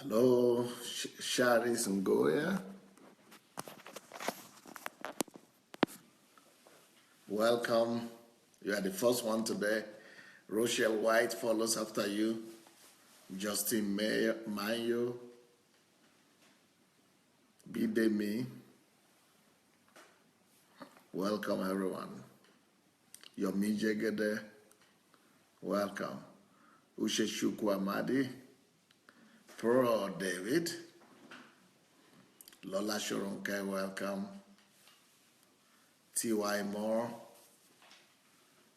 Hello, Shari Ngoya. Welcome. You are the first one today. Rochelle White follows after you. Justin Mayo. Bidemi. Welcome, everyone. Yomi Jegede. Welcome. Ushe Shukwu Amadi. Pro David. Lola Shoronke, welcome. T.Y. Moore.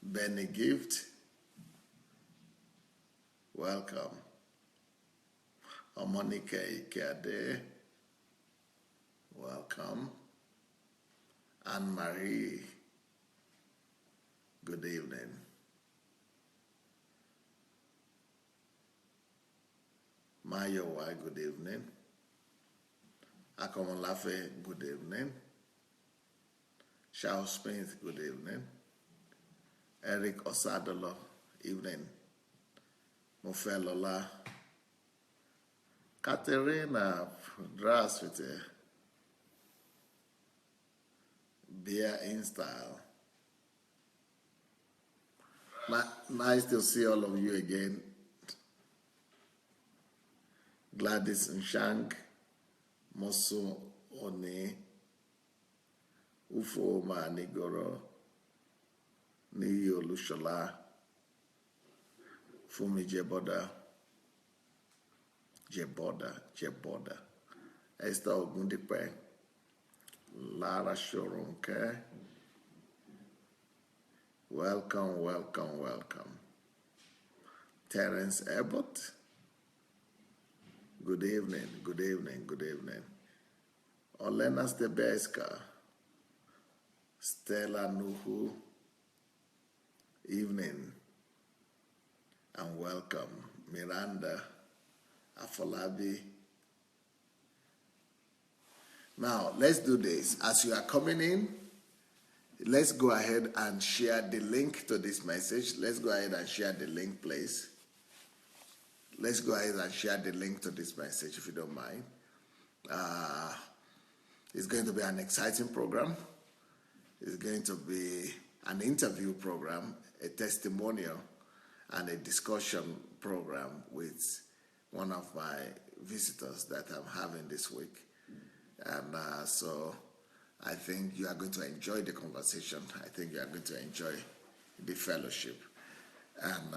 Benny Gift. Welcome. Omonika Ikade. Welcome. Anne-Marie. Good evening. Mayowa, good evening. Akomolafe, good evening. Charles Smith, good evening. Eric Osadolo, evening. Mofelola. Katerina, здравствуйте. Beer in style. Nice to see all of you again. Gladys Nshank, Moso One, Ufo Manigoro, Niyo Lushola, Fumi Jeboda, Esther Ogundipe, Lara Shoronke. Welcome. Terence Abbott. Good evening. Olena Stebeska, Stella Nuhu, evening, and welcome. Miranda Afolabi. Now, let's do this. As you are coming in, let's go ahead and share the link to this message. Let's go ahead and share the link, please. Let's go ahead and share the link to this message, if you don't mind. It's going to be an exciting program. It's going to be an interview program, a testimonial, and a discussion program with one of my visitors that I'm having this week. And so I think you are going to enjoy the conversation. I think you are going to enjoy the fellowship. And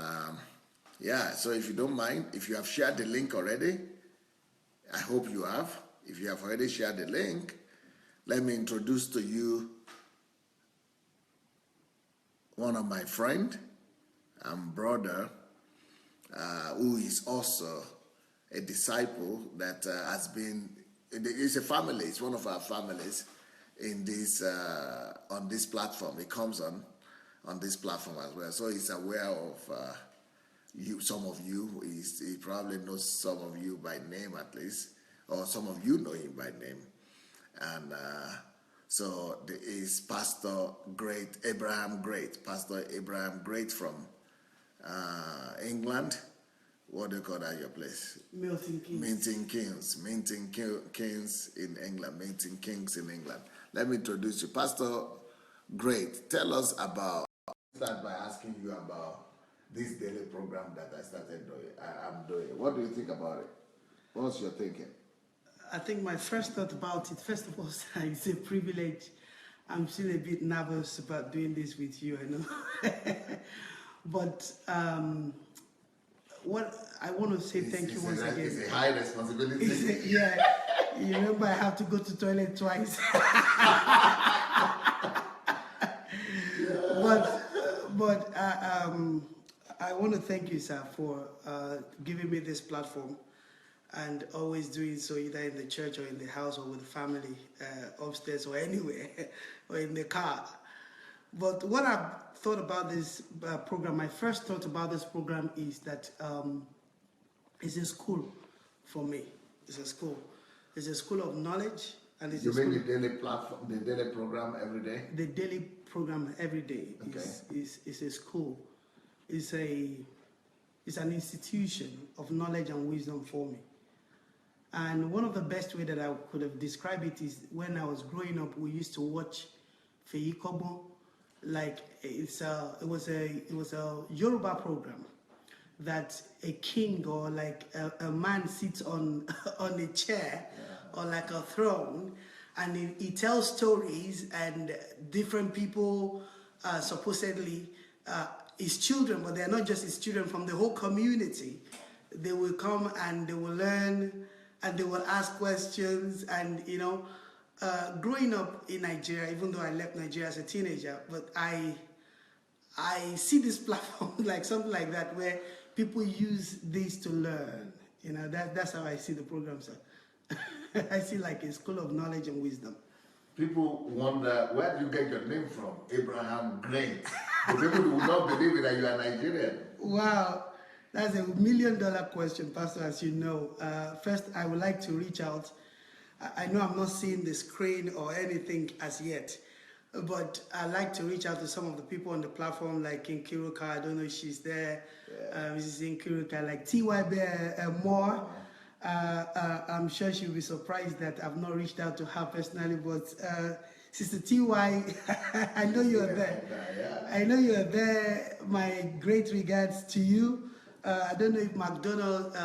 yeah, so if you don't mind, if you have shared the link already, I hope you have. If you have already shared the link, let me introduce to you one of my friend and brother who is also a disciple that has been, it's a family, it's one of our families in this, on this platform. It comes on this platform as well. So he's aware of some of you, he probably knows some of you by name at least, or some of you know him by name. And so there is Pastor Abraham Great from England. What do you call that, your place? Milton Keynes. Milton Keynes in England. Let me introduce you. Pastor Great, tell us about, start by asking you about this daily program that I'm doing. What do you think about it? What's your thinking? I think my first thought about it, first of all, it's a privilege. I'm still a bit nervous about doing this with you, I know. But what I want to say, thank you once again. It's a high responsibility. Yeah, you remember I have to go to toilet twice. But I want to thank you, sir, for giving me this platform and always doing so either in the church or in the house or with the family, upstairs or anywhere, or in the car. But what I've thought about this program, my first thought about this program is that it's a school for me. It's a school. It's a school of knowledge. And it's you mean the daily platform, the daily program every day? The daily program every day is a school. It's an institution of knowledge and wisdom for me. And one of the best way that I could have described it is when I was growing up, we used to watch Feikobo. Like it was a Yoruba program that a king or like a man sits on on a chair or like a throne, and he tells stories, and different people supposedly his children, but they're not just his children, from the whole community. They will come and they will learn and they will ask questions. And growing up in Nigeria, even though I left Nigeria as a teenager, but I see this platform like something like that where people use this to learn. That's how I see the program, sir. I see like a school of knowledge and wisdom. People wonder, where do you get your name from? Abraham Grant. But people will not believe that you are Nigerian. Wow, that's $1 million question, Pastor, as you know. First, I would like to reach out. I know I'm not seeing the screen or anything as yet, but I'd like to reach out to some of the people on the platform, like Nkiruka. I don't know if she's there. Mrs. Nkiruka, like TY Moore. I'm sure she'll be surprised that I've not reached out to her personally, but Sister TY, I know you're there. I know you're there. My great regards to you. I don't know if McDonald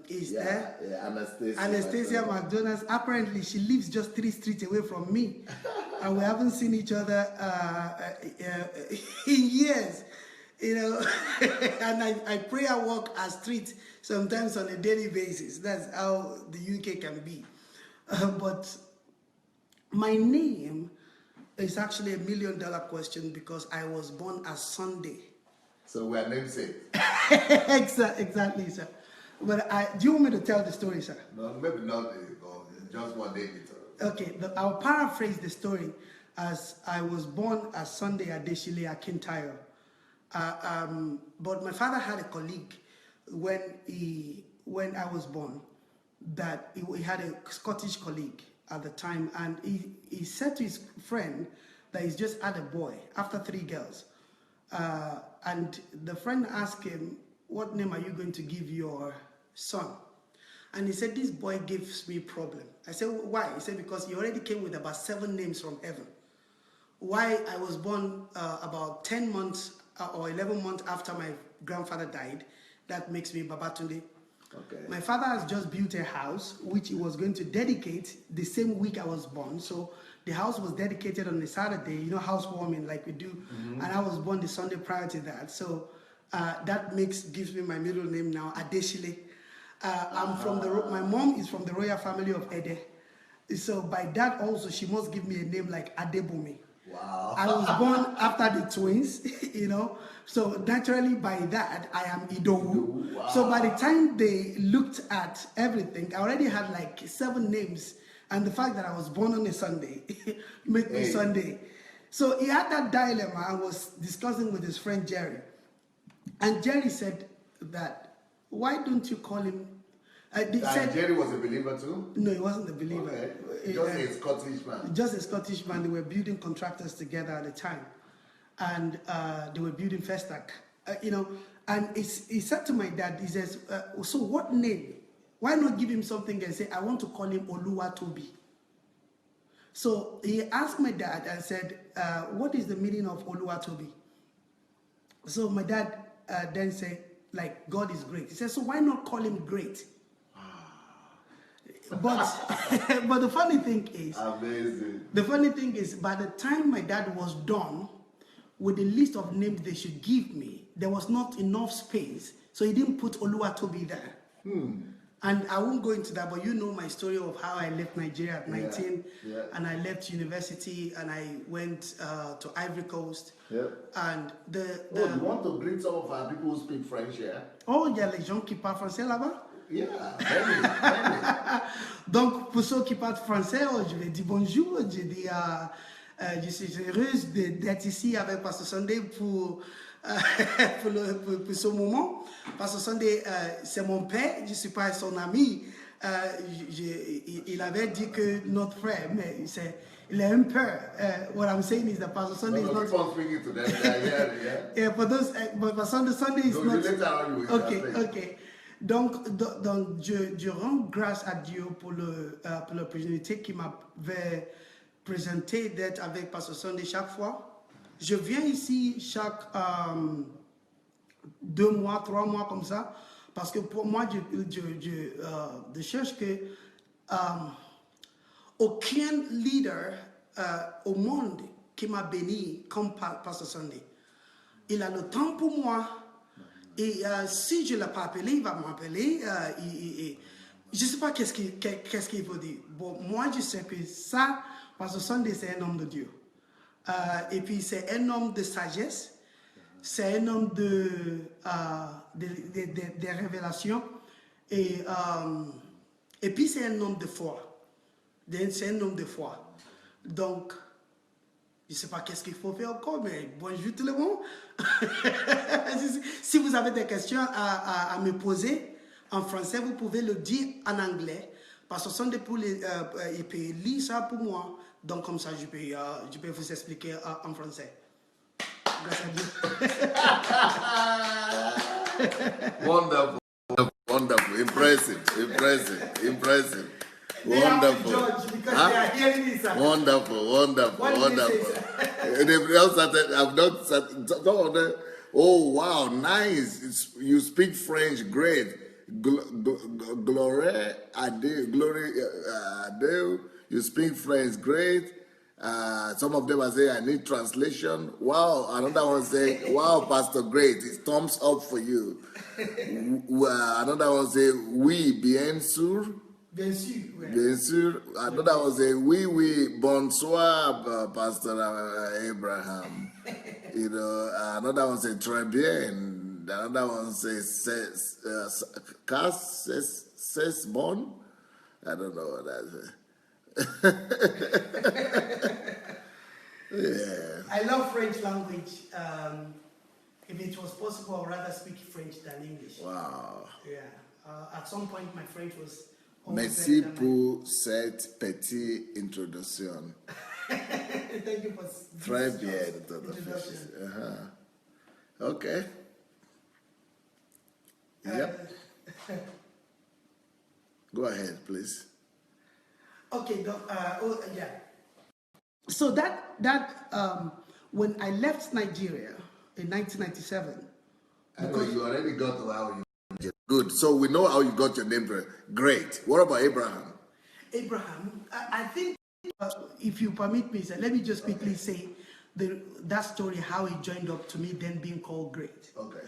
is there. Yeah, Anastasia McDonald. Apparently, she lives just 3 streets away from me, and we haven't seen each other in years. And I pray I walk a street sometimes on a daily basis. That's how the UK can be. But my name is actually $1 million question because I was born as Sunday. So we are namesake. Exactly, sir. But do you want me to tell the story, sir? No, maybe not. Just one day. Okay, I'll paraphrase the story as I was born as Sunday Adeshile Akintayo. But my father had a colleague when I was born, that he had a Scottish colleague at the time, and he said to his friend that he's just had a boy after 3 girls. And the friend asked him, "What name are you going to give your son?" And he said, "This boy gives me problem." I said, "Why?" He said, "Because he already came with about 7 names from heaven." Why I was born about 10 months or 11 months after my grandfather died, that makes me Babatunde. Okay. My father has just built a house, which he was going to dedicate the same week I was born. So the house was dedicated on a Saturday, housewarming like we do. Mm-hmm. And I was born the Sunday prior to that. So that gives me my middle name now, Adeshile. My mom is from the royal family of Ede. So by that also, she must give me a name like Adebumi. Wow. I was born after the twins, So naturally by that, I am Idowu. Wow. So by the time they looked at everything, I already had like 7 names. And the fact that I was born on a Sunday made me Sunday. So he had that dilemma and was discussing with his friend Jerry. And Jerry said that, "Why don't you call him?" Jerry was a believer too? No, he wasn't a believer. Okay. Just a Scottish man. Just a Scottish man. They were building contractors together at the time. And they were building Festac. And he said to my dad, he says, "So what name? Why not give him something and say, I want to call him Oluwatobi?" So he asked my dad and said, "What is the meaning of Oluwatobi?" So my dad then said, like, God is great. He said, "So why not call him Great?" But the funny thing is, amazing. The funny thing is, by the time my dad was done with the list of names they should give me, there was not enough space, so he didn't put Oluwatobi there. And I won't go into that, but you know my story of how I left Nigeria at 19, and I left university, and I went to Ivory Coast. And you want to greet some of our people who speak French here? Oh, il y a les gens qui parlent français là-bas? Yeah, very. Donc, pour ceux qui parlent français, je vais dire bonjour. Je dis, je suis heureuse d'être ici avec Pastor Sunday pour ce moment. Pastor Sunday, c'est mon père, je ne suis pas son ami. Il avait dit que notre frère, mais il est un peur. What I'm saying is that Pastor Sunday is not. Keep on speaking to them. Yeah. Yeah, but Pastor Sunday is not. Later on you will Okay. Donc je rends grâce à Dieu pour l'opportunité qu'il m'avait présenté d'être avec Pasteur Sunday chaque fois. Je viens ici chaque 2 mois, 3 mois comme ça, parce que pour moi, je cherche que aucun leader au monde qui m'a béni comme Pasteur Sunday. Il a le temps pour moi. Et si je ne l'ai pas appelé, il va m'appeler. Je ne sais pas qu'est-ce qu'il faut dire. Bon, moi, je sais que ça, Pasteur Sunday, c'est un homme de Dieu. Et puis, c'est un homme de sagesse. C'est un homme de révélations. Et puis, c'est un homme de foi. C'est un homme de foi. Donc, je ne sais pas qu'est-ce qu'il faut faire encore, mais bonjour tout le monde. Si vous avez des questions à me poser en français, vous pouvez le dire en anglais. Parce que Sunday il peut lire ça pour moi. Donc comme ça, je peux vous expliquer en français. Grâce à Dieu. Wonderful, wonderful, impressive. Wonderful. Wonderful. Oh wow, nice. You speak French, great. Glory Adeu. You speak French, great. Some of them are saying, I need translation. Wow. Another one say, wow, Pastor, great. It's thumbs up for you. Another one say, oui, bien sûr. Bien sûr. Ouais. Bien sûr. Another one say, oui, bonsoir, Pastor Abraham. You know, another one say, très bien. Another one say, c'est bon. I don't know what that is. Yeah. I love French language. If it was possible, I'd rather speak French than English. Wow. Yeah. At some point, my French was. Merci pour cette petite introduction. Thank you for Très bien introduction. Okay. Yep. Go ahead, please. Okay. Yeah. So that when I left Nigeria in 1997. Because you already got to how you. Good. So we know how you got your name. Great. What about Abraham? Abraham, I think, if you permit me, sir, let me just quickly say that story, how he joined up to me then being called Great. Okay.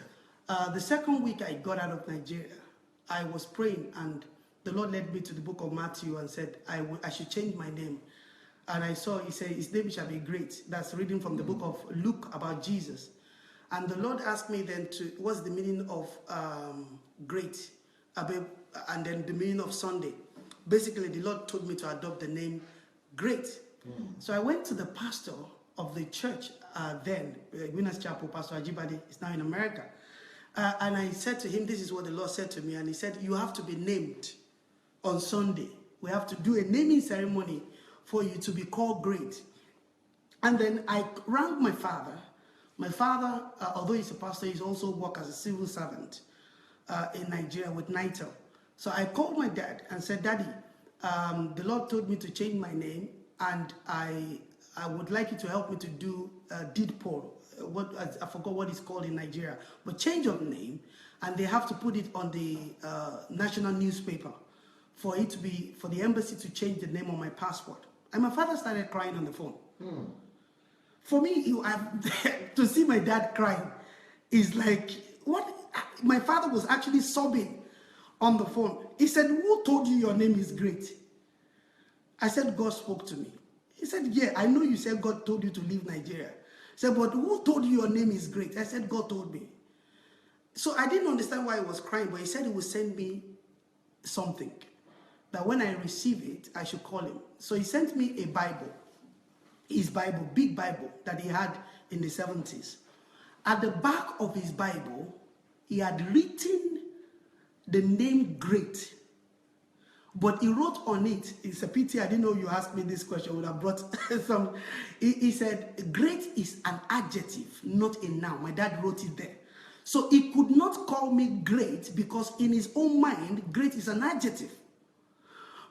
The second week I got out of Nigeria, I was praying and the Lord led me to the book of Matthew and said I should change my name. And I saw, he said, his name shall be Great. That's reading from the book of Luke about Jesus. And the Lord asked me then what's the meaning of great, and then the meaning of Sunday. Basically, the Lord told me to adopt the name Great. So I went to the pastor of the church then, Winners Chapel, Pastor Ajibade, is now in America. And I said to him, this is what the Lord said to me. And he said, you have to be named on Sunday. We have to do a naming ceremony for you to be called Great. And then I rang my father. My father, although he's a pastor, he's also worked as a civil servant in Nigeria with NITEL. So I called my dad and said, Daddy, the Lord told me to change my name, and I would like you to help me to do deed poll. I forgot what it's called in Nigeria, but change of name, and they have to put it on the national newspaper for the embassy to change the name on my passport. And my father started crying on the phone. For me, to see my dad crying is like, what? My father was actually sobbing on the phone. He said, who told you your name is Great? I said, God spoke to me. He said, yeah, I know you said God told you to leave Nigeria. He said, but who told you your name is Great? I said, God told me. So I didn't understand why he was crying, but he said he would send me something, that when I receive it, I should call him. So he sent me a Bible. His Bible, big Bible that he had in the 70s. At the back of his Bible, he had written the name Great. But he wrote on it, it's a pity I didn't know you asked me this question, I would have brought some. He said, Great is an adjective, not a noun. My dad wrote it there. So he could not call me great because in his own mind, great is an adjective.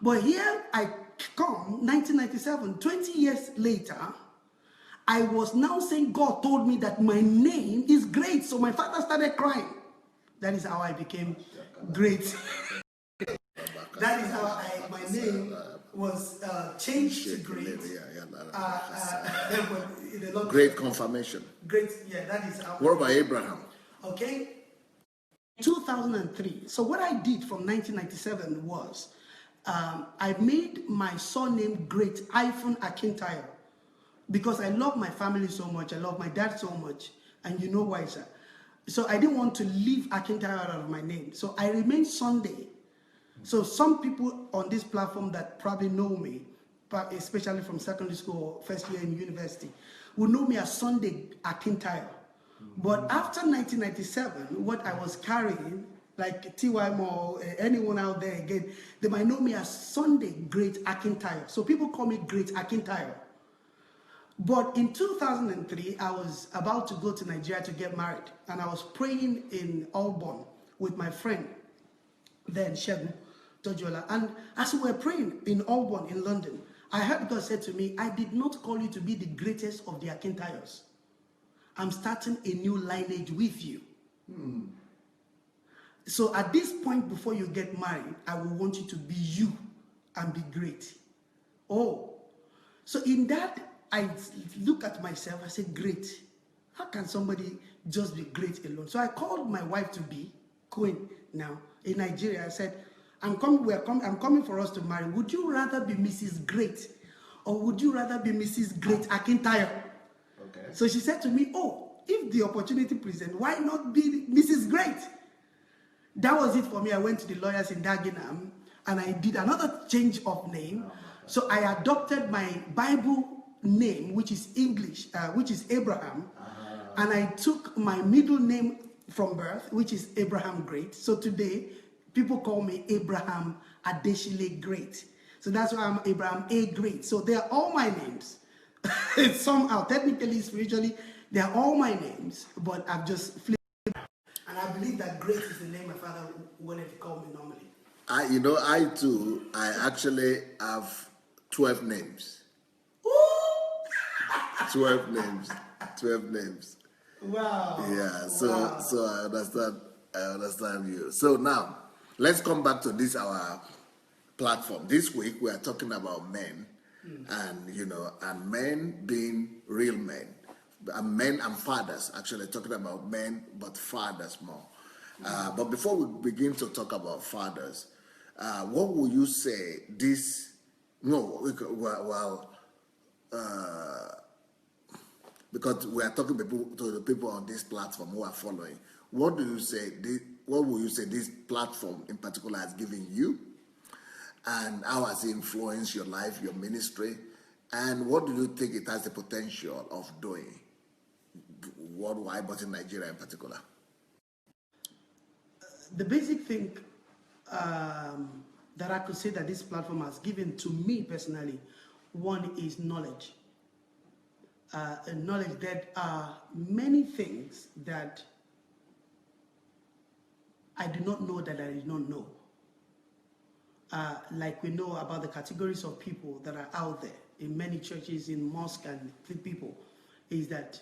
But here I come, 1997, 20 years later, I was now saying God told me that my name is great. So my father started crying. That is how I became great. That is how my name was changed to great. Great confirmation. Great, yeah, that is how. What about Abraham? Okay. 2003. So what I did from 1997 was I made my surname Great Akintayo because I love my family so much. I love my dad so much, and you know why, sir. So I didn't want to leave Akintayo out of my name. So I remained Sunday. So some people on this platform that probably know me, especially from secondary school or first year in university, will know me as Sunday Akintayo. But after 1997, what I was carrying, like T.Y. Moore, anyone out there again, they might know me as Sunday Great Akintayo. So people call me Great Akintayo. But in 2003, I was about to go to Nigeria to get married. And I was praying in Auburn with my friend, then Shegun Tojola. And as we were praying in Auburn in London, I heard God said to me, I did not call you to be the greatest of the Akintayos. I'm starting a new lineage with you. So at this point, before you get married, I will want you to be you and be great. Oh, so in that, I look at myself, I said, great. How can somebody just be great alone? So I called my wife to be, Queen now, in Nigeria. I said, I'm coming for us to marry. Would you rather be Mrs. Great or would you rather be Mrs. Great Akintayo? Okay. So she said to me, oh, if the opportunity presents, why not be Mrs. Great? That was it for me. I went to the lawyers in Dagenham and I did another change of name. So I adopted my Bible name, which is English, which is Abraham. And I took my middle name from birth, which is Abraham Great. So today, people call me Abraham Adeshile Great. So that's why I'm Abraham A. Great. So they are all my names. Somehow, technically, spiritually, they are all my names, but I've just flipped. And I believe that Great is the name my father wanted to call me normally. I actually have 12 names. Ooh! 12 names. Wow. Yeah, so wow. So I understand you. So now let's come back to this our platform. This week we are talking about men and men being real men. And men and fathers, actually talking about men but fathers more. But before we begin to talk about fathers, what would you say because we are talking to the people on this platform who are following, what will you say this platform in particular has given you, and how has it influenced your life, your ministry, and what do you think it has the potential of doing worldwide, but in Nigeria in particular? The basic thing that I could say that this platform has given to me personally, one is knowledge. Knowledge. There are many things that I do not know that I did not know. Like we know about the categories of people that are out there in many churches, in mosques and people, is that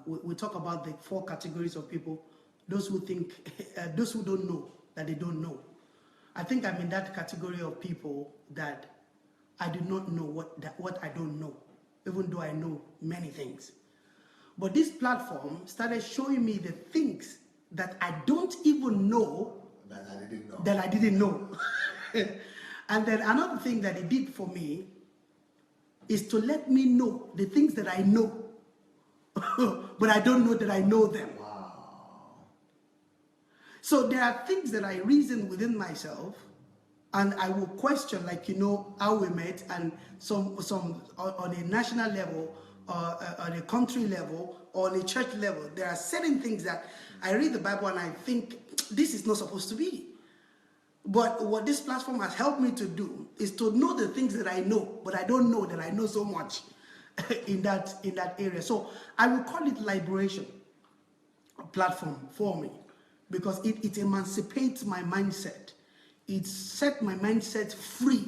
we talk about the 4 categories of people. Those who think, those who don't know that they don't know. I think I'm in that category of people that I do not know what I don't know, even though I know many things. But this platform started showing me the things that I don't even know that I didn't know. And then another thing that it did for me is to let me know the things that I know, but I don't know that I know them. So there are things that I reason within myself, and I will question, like, how we met, and some on a national level, or on a country level, or on a church level. There are certain things that I read the Bible and I think this is not supposed to be. But what this platform has helped me to do is to know the things that I know, but I don't know that I know so much in that area. So I will call it liberation. platform for me because it emancipates my mindset. It set my mindset free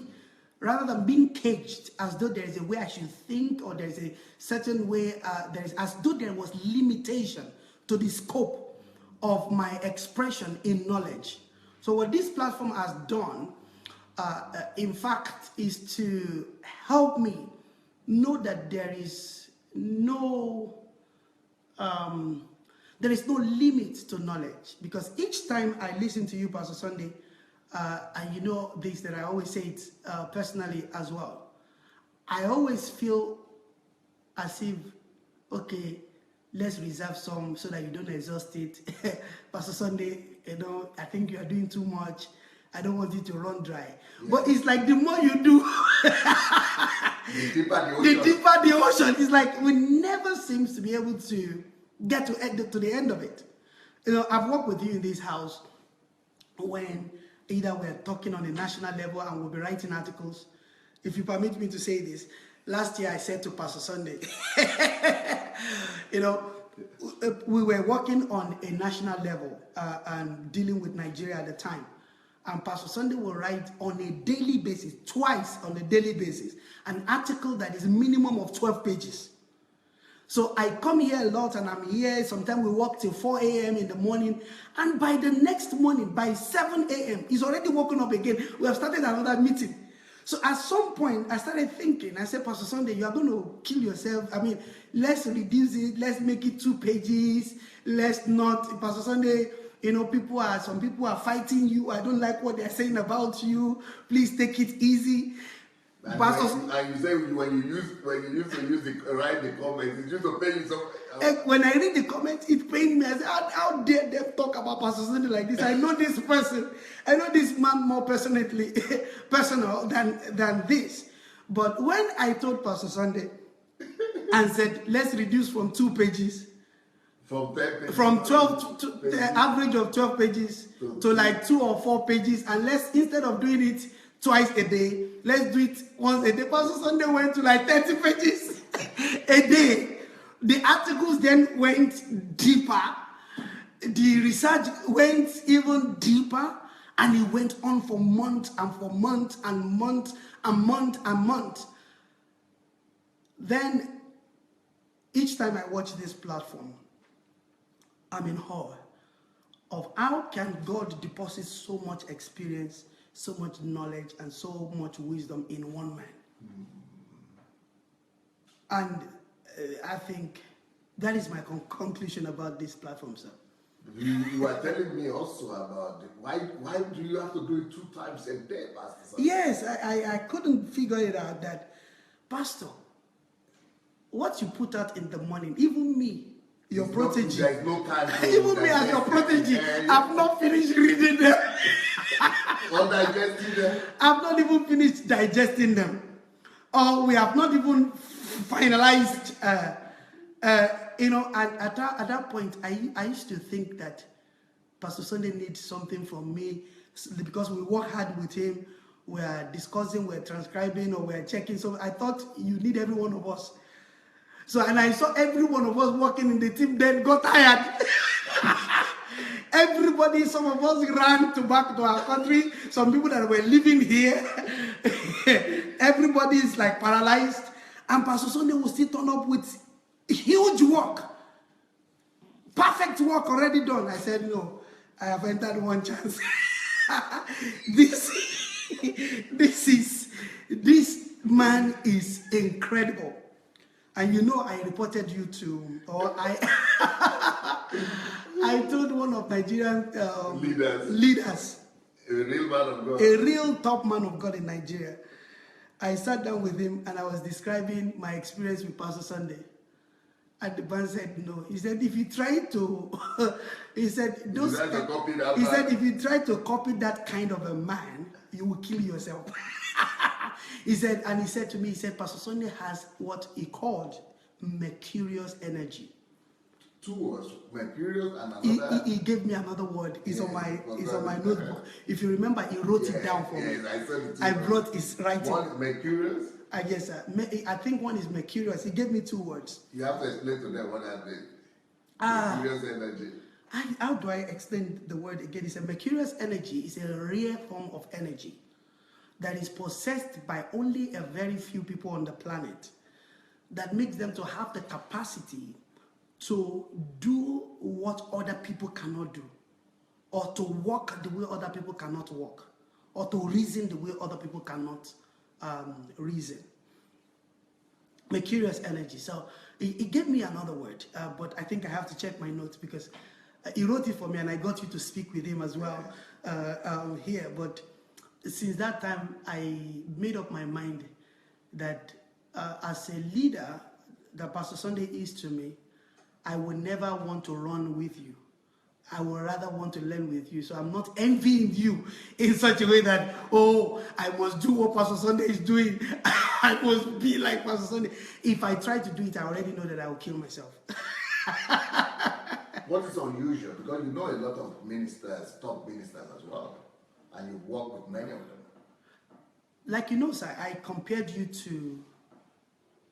rather than being caged as though there is a way I should think or there is a certain way, as though there was limitation to the scope of my expression in knowledge. So what this platform has done, in fact, is to help me know that there is no limit to knowledge. Because each time I listen to you, Pastor Sunday, and you know this, that I always say it personally as well, I always feel as if, okay, let's reserve some so that you don't exhaust it. Pastor Sunday, you know, I think you are doing too much. I don't want it to run dry. Yeah. But it's like the more you do, the deeper the ocean. It's like we never seems to be able to get to the end of it. You know, I've worked with you in this house when either we're talking on a national level and we'll be writing articles. If you permit me to say this, last year I said to Pastor Sunday, you know, we were working on a national level and dealing with Nigeria at the time. And Pastor Sunday will write on a daily basis, twice on a daily basis, an article that is minimum of 12 pages. So I come here a lot and I'm here. Sometimes we work till 4 a.m. in the morning. And by the next morning, by 7 a.m., he's already woken up again. We have started another meeting. So at some point, I started thinking, I said, Pastor Sunday, you are going to kill yourself. I mean, let's reduce it. Let's make it 2 pages. Let's not, Pastor Sunday, you know, some people are fighting you. I don't like what they're saying about you. Please take it easy. And you say when you used to write the comments, it used to pay you so. When I read the comments, it pained me. I said, how dare them talk about Pastor Sunday like this? I know this person. I know this man more personal than this. But when I told Pastor Sunday and said, let's reduce from 2 pages, from 12 to the average of 12 pages to like 2 or 4 pages, and let's, instead of doing it twice a day, let's do it once a day. Pastor Sunday went to like 30 pages a day. The articles then went deeper. The research went even deeper, and it went on for months and for months and months and months and months. Then each time I watch this platform, I'm in awe of how can God deposit so much experience, so much knowledge, and so much wisdom in one man. And I think that is my conclusion about this platform, sir. You were telling me also about why do you have to do it 2 times a day, Pastor? Yes, I couldn't figure it out that, Pastor, what you put out in the morning, even me, your protege, there's no time even me as your protege, I've not finished reading them. Or digesting them. I've not even finished digesting them. Or we have not even finalized, you know, at that point, I used to think that Pastor Sunday needs something from me because we work hard with him. We're discussing, we're transcribing, or we're checking. So I thought you need every one of us. So, and I saw every one of us working in the team then got tired. Everybody, some of us ran back to our country. Some people that were living here, everybody is like paralyzed. And Pastor Sunday will still turn up with huge work. Perfect work already done. I said, no, I have entered one chance. This man is incredible. And you know, I reported you to, or I told one of Nigerian leaders, a real man of God, a real top man of God in Nigeria. I sat down with him and I was describing my experience with Pastor Sunday. And the man said, no. He said, if you try to, he said, if you try to copy that kind of a man, you will kill yourself. He said to me, Pastor Sunday has what he called mercurious energy. 2 words, mercurious and another. He gave me another word. It's on my notebook. If you remember, he wrote it down for me. I brought his writing. One is mercurious. Yes, sir. I think one is mercurious. He gave me 2 words. You have to explain to them what that means. Mercurius energy. How do I explain the word again? It's a mercurius energy. It's a rare form of energy that is possessed by only a very few people on the planet, that makes them to have the capacity to do what other people cannot do, or to walk the way other people cannot walk, or to reason the way other people cannot reason. Mercurius energy. So it gave me another word, but I think I have to check my notes because he wrote it for me and I got you to speak with him as well here. But since that time, I made up my mind that as a leader that Pastor Sunday is to me, I would never want to run with you. I would rather want to learn with you. So I'm not envying you in such a way that, oh, I must do what Pastor Sunday is doing. I must be like Pastor Sunday. If I try to do it, I already know that I will kill myself. What is unusual, because you know a lot of ministers, top ministers as well, and you work with many of them. Like you know, sir, I compared you to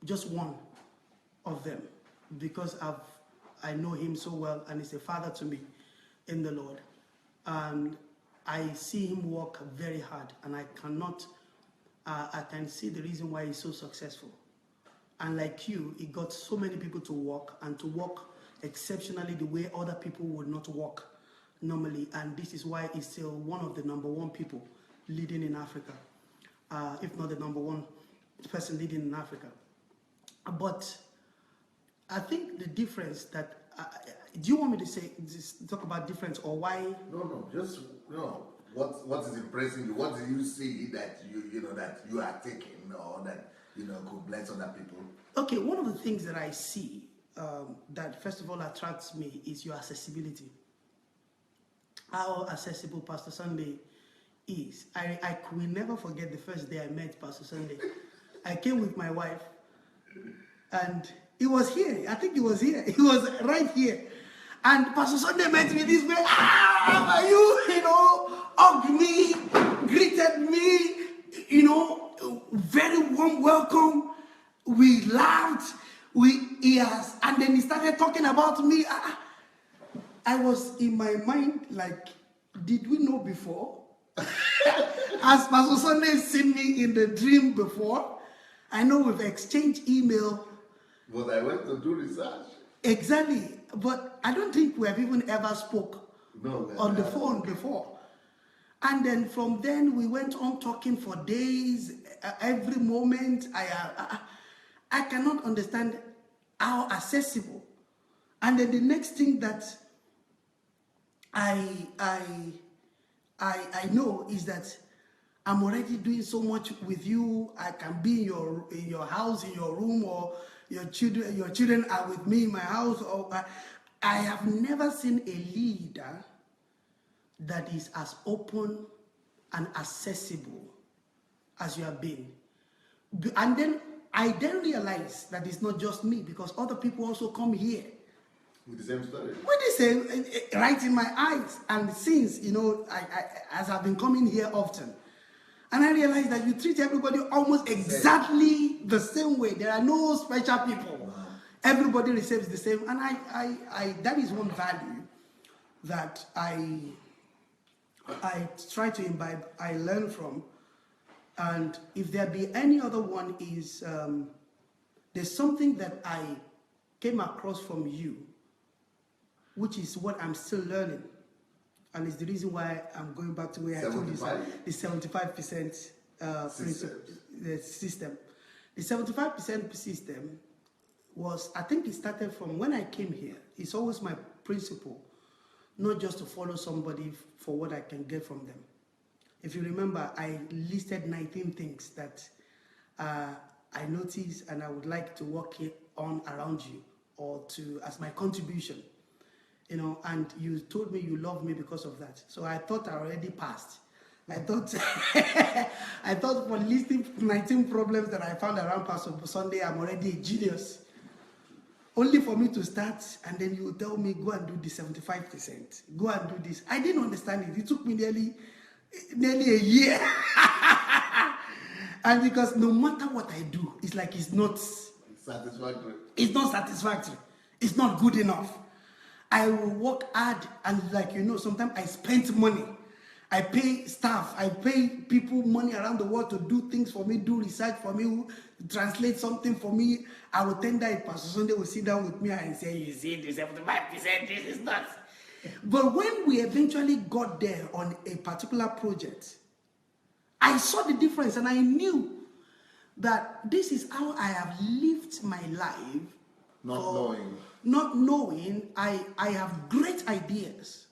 just one of them because I know him so well and he's a father to me in the Lord. And I see him work very hard and I can see the reason why he's so successful. And like you, he got so many people to work and to work exceptionally the way other people would not work normally. And this is why he's still one of the #1 people leading in Africa, if not the #1 person leading in Africa. But I think the difference that, do you want me to talk about difference or why? No, just, what is impressing you? What do you see that that you are taking, or that, could bless other people? Okay, one of the things that I see that first of all attracts me is your accessibility. How accessible Pastor Sunday is. I could never forget the first day I met Pastor Sunday. I came with my wife and he was here. I think he was here. He was right here. And Pastor Sunday met me this way. How are you? Hugged me, greeted me, very warm welcome. We laughed. And then he started talking about me. I was in my mind like, did we know before? Has Pastor Sunday seen me in the dream before? I know we've exchanged email. But I went to do research. Exactly. But I don't think we have even ever spoke on the phone before. And then from then we went on talking for days, every moment. I cannot understand how accessible. And then the next thing that I know is that I'm already doing so much with you. I can be in your house, in your room, or your children are with me in my house. Or I have never seen a leader that is as open and accessible as you have been. And then I realized that it's not just me, because other people also come here with the same story. With the same, right in my eyes. And since, as I've been coming here often, and I realized that you treat everybody almost exactly the same way. There are no special people. Wow. Everybody receives the same. And I that is one value that I try to imbibe, I learn from. And if there be any other one is, there's something that I came across from you, which is what I'm still learning. And it's the reason why I'm going back to where I told you the 75% the system. The 75% system was, I think it started from when I came here. It's always my principle, not just to follow somebody for what I can get from them. If you remember, I listed 19 things that I noticed and I would like to work on around you, or as my contribution. And you told me you love me because of that. So I thought I already passed. I thought for listing 19 problems that I found around Pastor Sunday, I'm already a genius. Only for me to start, and then you tell me, go and do the 75%. Go and do this. I didn't understand it. It took me nearly a year. And because no matter what I do, it's like it's not satisfactory. It's not satisfactory. It's not good enough. I will work hard, and like sometimes I spend money. I pay staff, I pay people money around the world to do things for me, do research for me, translate something for me. I will tender it. Pastor Sunday will sit down with me and say, you see, this 75%, this is not. But when we eventually got there on a particular project, I saw the difference and I knew that this is how I have lived my life. Not knowing, I have great ideas,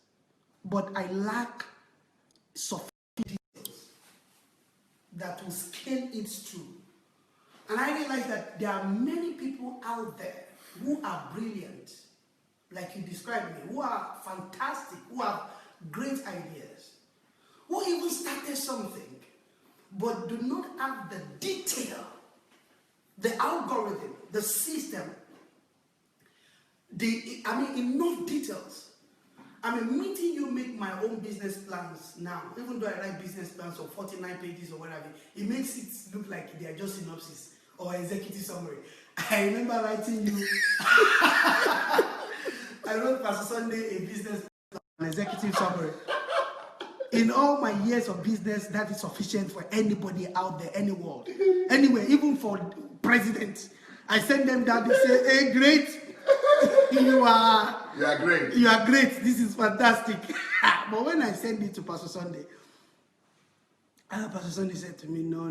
but I lack sufficient details that will scale it through. And I realized that there are many people out there who are brilliant, like you described me, who are fantastic, who have great ideas, who even started something, but do not have the detail, the algorithm, the system, enough details. Meeting you make my own business plans now, even though I write business plans of 49 pages or whatever, it makes it look like they are just synopsis or executive summary. I remember writing you, I wrote Pastor Sunday a business plan, an executive summary. In all my years of business, that is sufficient for anybody out there, any world. Anyway, even for presidents. I send them down, they say, hey, great. You are great. You are great. This is fantastic. But when I send it to Pastor Sunday, Pastor Sunday said to me, no.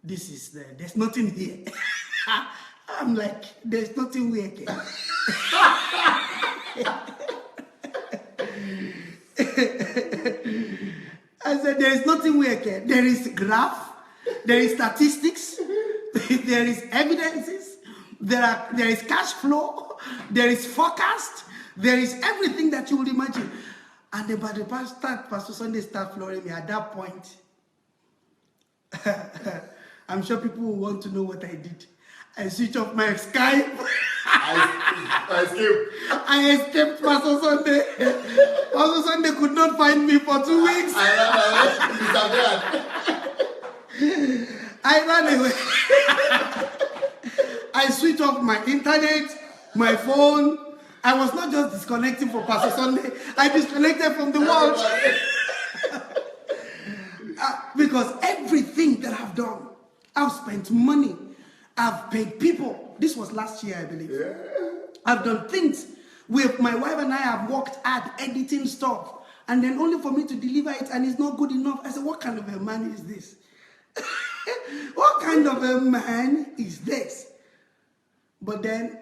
This is there. There's nothing here. I'm like, there's nothing here. I said, there is nothing weird here. There is graph, there is statistics, there is evidences, there is cash flow, there is forecast, there is everything that you would imagine. And then by the Pastor Sunday start flooring me. At that point, I'm sure people will want to know what I did. I switched off my Skype. I escaped Pastor Sunday. Pastor Sunday could not find me for 2 weeks. I ran away. I switched off my internet, my phone. I was not just disconnecting from Pastor Sunday. I disconnected from the world. Because everything that I've done, I've spent money. I've paid people. This was last year, I believe. Yeah. I've done things with my wife and I have worked hard editing stuff. And then only for me to deliver it and it's not good enough. I said, what kind of a man is this? What kind of a man is this? But then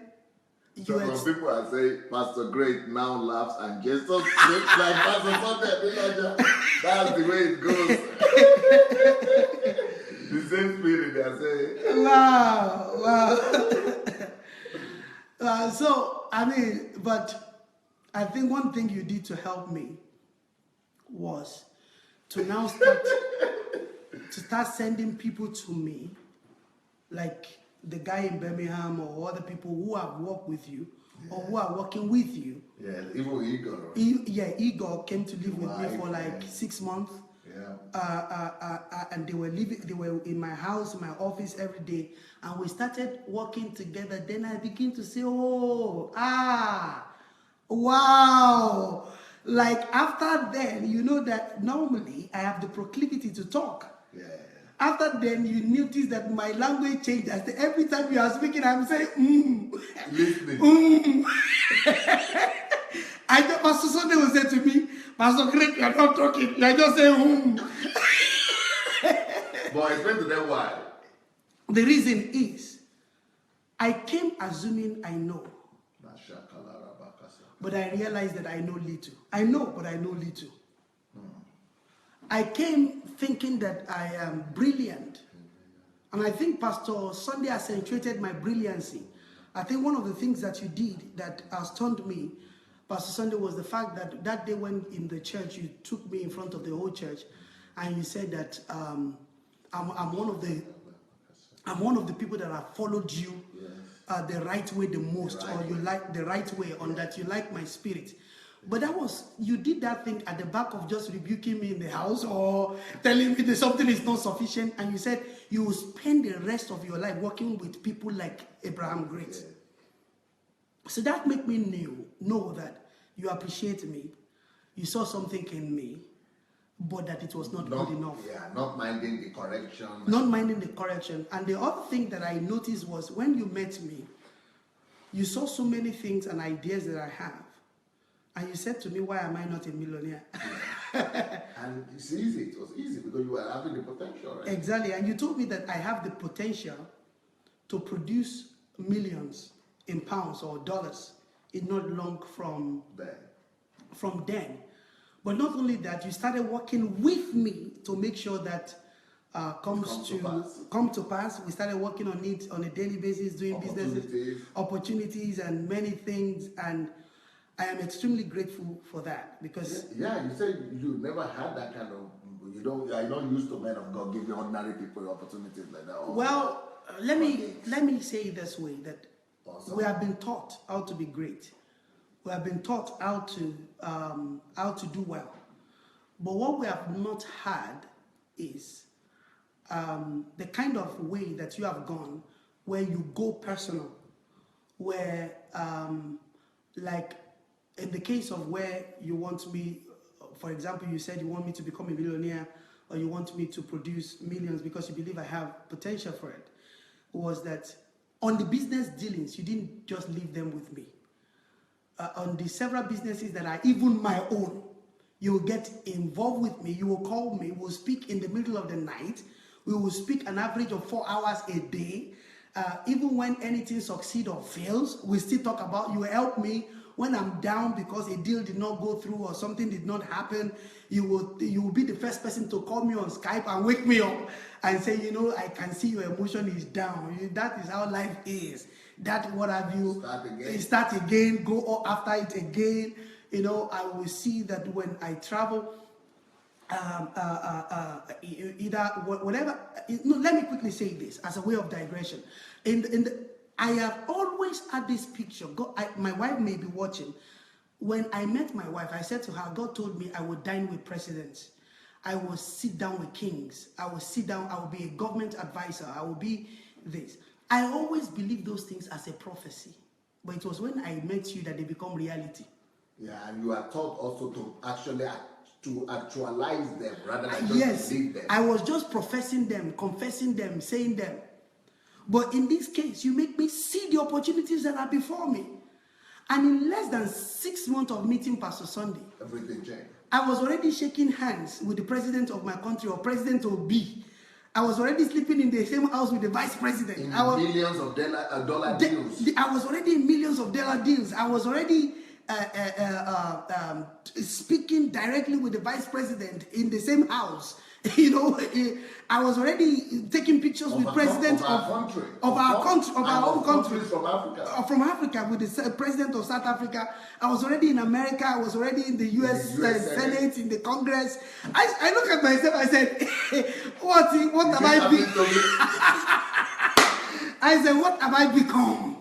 some people are saying, Pastor Great now laughs and gestures like Pastor Sunday. That's the way it goes. The same spirit they are saying. Wow. But I think one thing you did to help me was to now start sending people to me, like the guy in Birmingham or other people who have worked with you or who are working with you. Yeah, even Igor. Igor came to live with me for like 6 months. And they were in my house, in my office every day, and we started working together. Then I began to say, wow. Like after then, you know that normally I have the proclivity to talk. Yeah. After then, you notice that my language changed. Every time you are speaking, I'm saying, listening. Pastor Sunday will say to me, Pastor Great, you are not talking. You are just saying, But explain to them why. The reason is, I came assuming I know. But I realized that I know little. I know, but I know little. I came thinking that I am brilliant. And I think Pastor Sunday accentuated my brilliancy. I think one of the things that you did that astounded me, Pastor Sunday, was the fact that that day when in the church, you took me in front of the whole church and you said that I'm one of the people that have followed you the right way the most, or you like the right way, on that you like my spirit. But you did that thing at the back of just rebuking me in the house or telling me that something is not sufficient. And you said you will spend the rest of your life working with people like Abraham Great. So that make me know that you appreciate me, you saw something in me, but that it was not good enough. Yeah, not minding the correction. Not minding the correction. And the other thing that I noticed was when you met me, you saw so many things and ideas that I have. And you said to me, why am I not a millionaire? And it's easy. It was easy because you were having the potential, right? Exactly. And you told me that I have the potential to produce millions in pounds or dollars in not long from then. But not only that, you started working with me to make sure that come to pass. We started working on it on a daily basis, doing business opportunities and many things, and I am extremely grateful for that because yeah, you said you never had that kind of, you're not used to men of God giving ordinary people opportunities like that. Well, let me say it this way, that we have been taught how to be great. We have been taught how to do well. But what we have not had is the kind of way that you have gone, where you go personal, where like in the case of where you want me, for example, you said you want me to become a millionaire or you want me to produce millions because you believe I have potential for it, was that on the business dealings, you didn't just leave them with me. On the several businesses that are even my own, you will get involved with me, you will call me, we'll speak in the middle of the night, we will speak an average of 4 hours a day. Even when anything succeeds or fails, we still talk about, you help me when I'm down because a deal did not go through or something did not happen. You will be the first person to call me on Skype and wake me up and say, I can see your emotion is down. That is how life is. That what have you, start again, go after it again. I will see that when I travel, either whatever. Let me quickly say this as a way of digression. I have always had this picture. My wife may be watching. When I met my wife, I said to her, God told me I would dine with presidents. I will sit down with kings. I will sit down. I will be a government advisor. I will be this. I always believed those things as a prophecy. But it was when I met you that they become reality. Yeah, and you are taught also to actualize them rather than just believe them. I was just professing them, confessing them, saying them. But in this case, you make me see the opportunities that are before me. And in less than 6 months of meeting Pastor Sunday, everything changed. I was already shaking hands with the president of my country, or President Obi. I was already sleeping in the same house with the vice president. Millions of dollar deals. I was already in millions of dollar deals. I was already speaking directly with the vice president in the same house. I was already taking pictures with presidents of our own country, from Africa, with the president of South Africa. I was already in America. I was already in the U.S. Senate, in the Congress. I look at myself. I said, "What have I become?" I said, "What have I become?"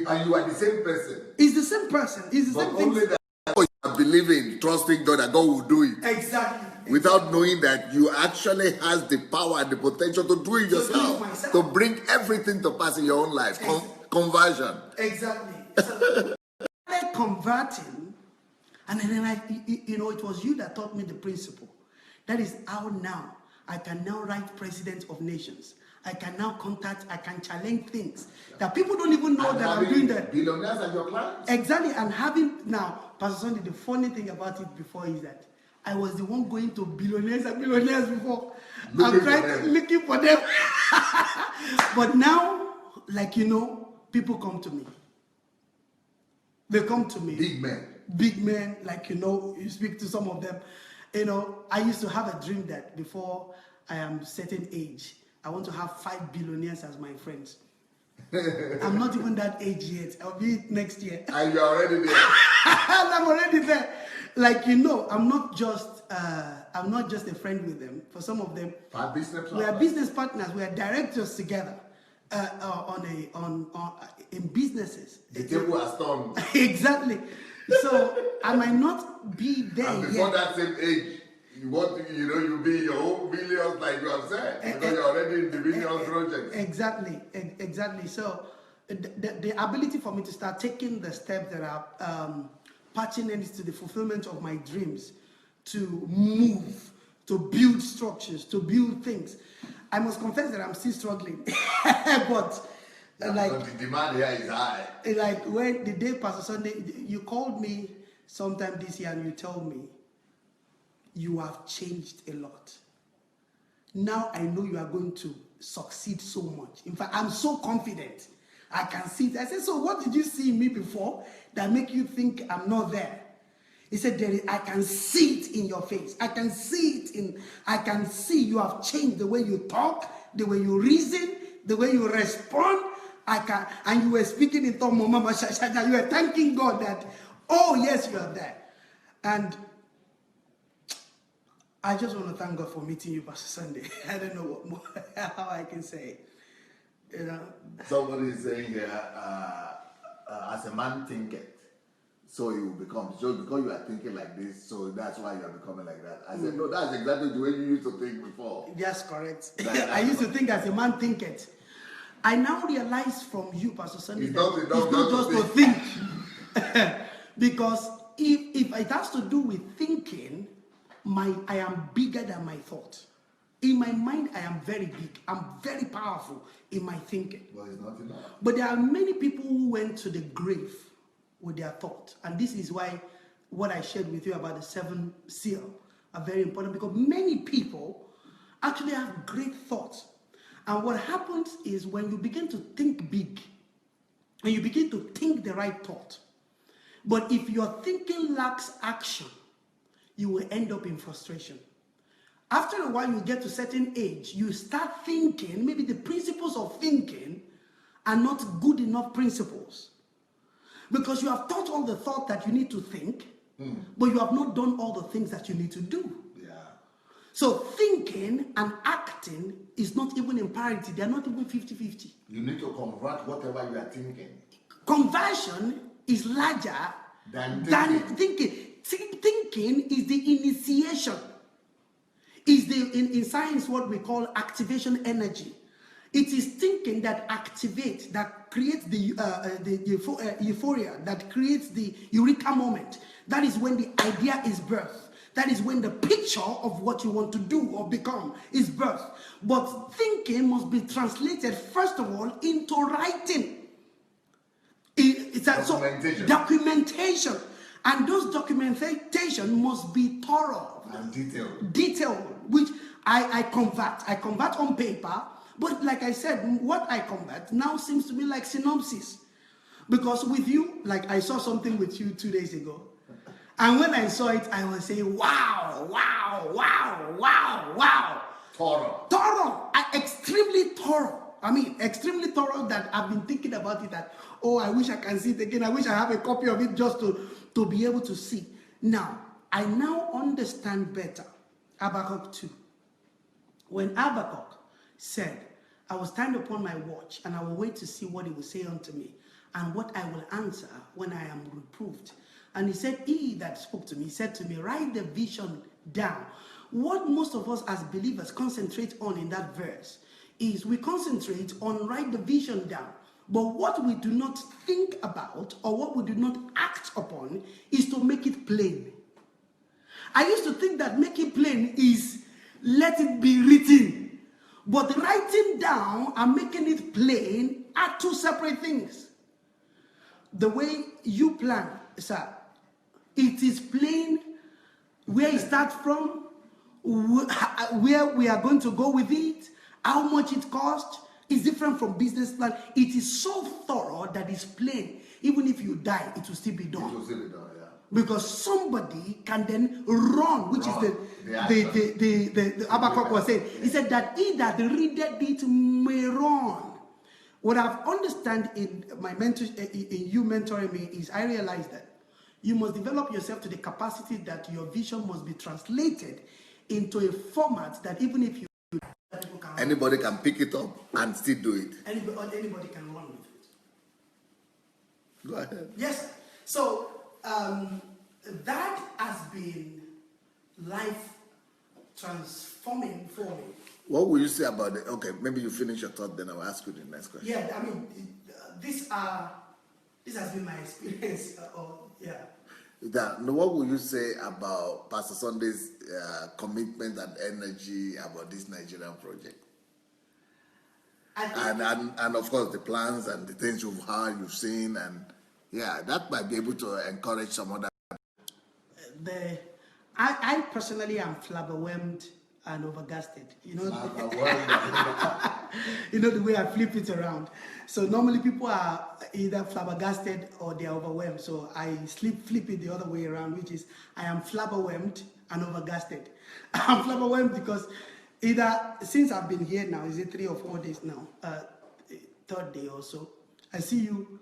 And you are the same person. It's the same person. It's the same thing. Only that you are believing, trusting God that God will do it. Exactly. Without knowing that you actually has the power and the potential to do it yourself, to bring everything to pass in your own life. Conversion. Exactly. So I started converting, and then it was you that taught me the principle. That is how now I can now write presidents of nations. I can now contact, I can challenge things that people don't even know that I'm doing that. Billionaires as your clients. Exactly, and having now, Pastor Sunday, the funny thing about it before is that I was the one going to billionaires and millionaires before. Looking for them. But now, people come to me. They come to me. Big men, you speak to some of them. I used to have a dream that before I am certain age, I want to have 5 billionaires as my friends. I'm not even that age yet. I'll be next year. And you're already there. I'm already there. I'm not just a friend with them. For some of them, we are business partners. We are directors together in businesses. The table has turned. Exactly. So I might not be there and before that same age. You want to, you'll be in your own millions, like you have said, because you're already in the millions project. Exactly. So, the ability for me to start taking the steps that are pertinent to the fulfillment of my dreams, to move, to build structures, to build things. I must confess that I'm still struggling. But like the demand here is high. Like when the day Pastor Sunday, you called me sometime this year and you told me you have changed a lot. Now I know you are going to succeed so much. In fact, I'm so confident. I can see it. I said, so what did you see in me before that make you think I'm not there? He said, I can see it in your face. I can see you have changed the way you talk, the way you reason, the way you respond. And you were speaking in tongue, you were thanking God that, oh yes, you are there. And I just want to thank God for meeting you, Pastor Sunday. I don't know what more, how I can say it. You know? Somebody is saying here, as a man thinketh, so you will become. So because you are thinking like this, so that's why you are becoming like that. I said, no, that's exactly the way you used to think before. That's correct. I used to think as a man thinketh. I now realize from you, Pastor Sunday, it's not just to think. Because if it has to do with thinking, I am bigger than my thought. In my mind, I am very big. I'm very powerful in my thinking. But it's not enough. But there are many people who went to the grave with their thought. And this is why what I shared with you about the 7 seal are very important, because many people actually have great thoughts. And what happens is when you begin to think big, and you begin to think the right thought, but if your thinking lacks action, you will end up in frustration. After a while, you get to a certain age, you start thinking, maybe the principles of thinking are not good enough principles. Because you have thought all the thought that you need to think, but you have not done all the things that you need to do. Yeah. So thinking and acting is not even in parity. They are not even 50-50. You need to convert whatever you are thinking. Conversion is larger than thinking. Thinking is the initiation. Is in science what we call activation energy. It is thinking that activates, that creates the euphoria, that creates the eureka moment. That is when the idea is birthed. That is when the picture of what you want to do or become is birthed. But thinking must be translated, first of all, into writing. Documentation. And those documentation must be thorough and detailed, which I convert. I convert on paper, but like I said, what I convert now seems to be like synopsis. Because with you, like I saw something with you 2 days ago, and when I saw it, I was saying, wow, wow, wow, wow, wow. Thorough. Extremely thorough. I mean, extremely thorough that I've been thinking about it that, oh, I wish I can see it again. I wish I have a copy of it just to be able to see. Now, I now understand better Habakkuk 2. When Habakkuk said, I will stand upon my watch and I will wait to see what he will say unto me and what I will answer when I am reproved. And he said, he that spoke to me, he said to me, write the vision down. What most of us as believers concentrate on in that verse is we concentrate on write the vision down. But what we do not think about or what we do not act upon is to make it plain. I used to think that make it plain is let it be written. But writing down and making it plain are two separate things. The way you plan, sir, it is plain where it starts from, where we are going to go with it, how much it costs. Is different from business plan. It is so thorough that it's plain. Even if you die, it will still be done. It will still be done, yeah. Because somebody can then run, which is the Habakkuk was saying. He said that he that readeth it may run. What I've understand in my in you mentoring me is I realized that you must develop yourself to the capacity that your vision must be translated into a format that even if you anybody can pick it up and still do it. Anybody can run with it. Go ahead. Yes. So that has been life transforming for me. What will you say about it? Okay, maybe you finish your thought, then I'll ask you the next question. Yeah, I mean, this has been my experience. What will you say about Pastor Sunday's commitment and energy about this Nigerian project? And of course the plans and the things you've heard, you've seen, and yeah, that might be able to encourage some other. I personally am flabbergasted and overgasted. You know the way I flip it around. So normally people are either flabbergasted or they are overwhelmed. So I flip it the other way around, which is I am flabbergasted and overgasted. I'm flabbergasted because either since I've been here now, is it 3 or 4 days now, third day or so, I see you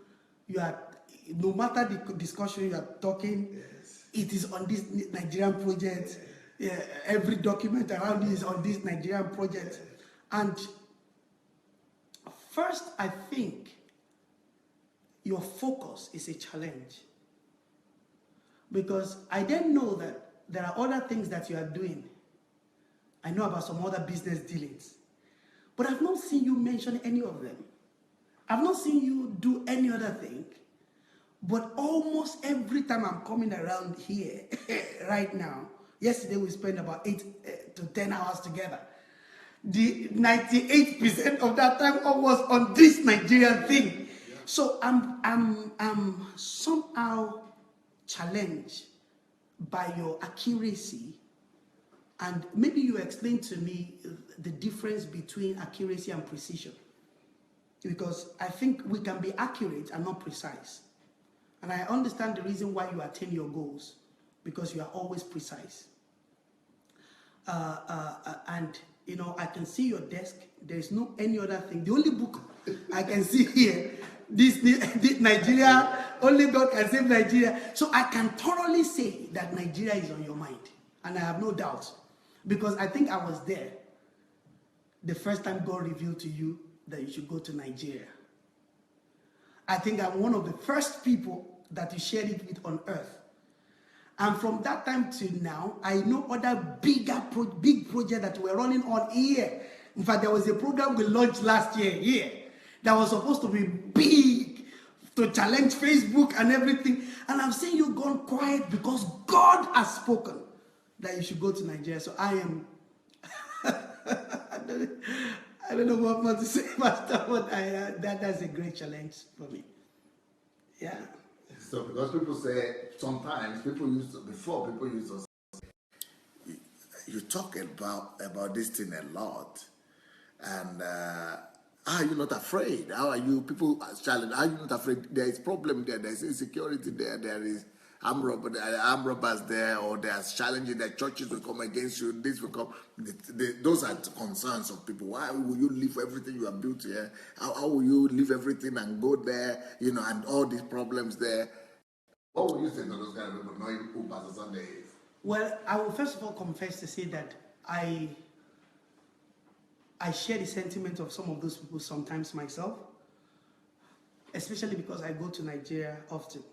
are, no matter the discussion you are talking, yes, it is on this Nigerian project. Yeah, every document around you is on this Nigerian project. And first, I think your focus is a challenge. Because I didn't know that there are other things that you are doing. I know about some other business dealings. But I've not seen you mention any of them. I've not seen you do any other thing. But almost every time I'm coming around here right now, yesterday we spent about 8 to 10 hours together. The 98% of that time was on this Nigerian thing. Yeah. So I'm somehow challenged by your accuracy, and maybe you explain to me the difference between accuracy and precision, because I think we can be accurate and not precise. And I understand the reason why you attain your goals, because you are always precise. And you know, I can see your desk. There is no any other thing. The only book I can see here, this Nigeria, only God can save Nigeria. So I can thoroughly say that Nigeria is on your mind, and I have no doubt, because I think I was there the first time God revealed to you that you should go to Nigeria. I think I'm one of the first people that you shared it with on earth. And from that time to now, I know other big projects that were running on here. In fact, there was a program we launched last year here that was supposed to be big, to challenge Facebook and everything. And I'm saying you've gone quiet because God has spoken that you should go to Nigeria. So I am, I don't know what more to say, Pastor, but that's a great challenge for me. Yeah. So because people say, sometimes people used to say, you talk about this thing a lot, and are you not afraid? How are you? People are challenged. Are you not afraid? There is problem there. There is insecurity there. There is armed robbers there, or there's challenging. The churches will come against you. This will come. Those are concerns of people. Why will you leave everything you have built here? How will you leave everything and go there? You know, and all these problems there. What would you say to those kind of people knowing who Pastor Sunday is? Well, I will first of all confess to say that I share the sentiment of some of those people sometimes myself, especially because I go to Nigeria often,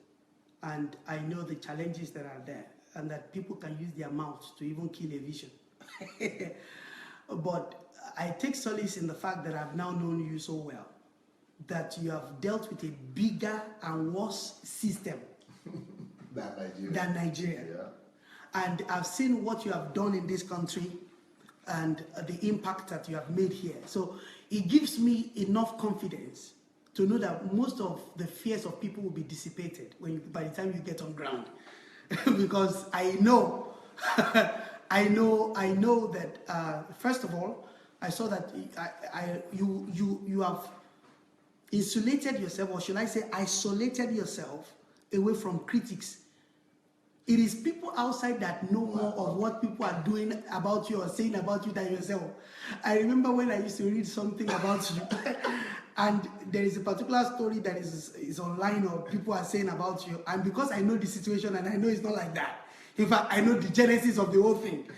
and I know the challenges that are there, and that people can use their mouths to even kill a vision. But I take solace in the fact that I've now known you so well, that you have dealt with a bigger and worse system than Nigeria. Yeah. And I've seen what you have done in this country and the impact that you have made here. So it gives me enough confidence to know that most of the fears of people will be dissipated by the time you get on ground. Because I know, I know that, first of all, I saw that you have insulated yourself, or should I say isolated yourself away from critics. It is people outside that know more of what people are doing about you or saying about you than yourself. I remember when I used to read something about you, and there is a particular story that is online, or people are saying about you, and because I know the situation and I know it's not like that. In fact, I know the genesis of the whole thing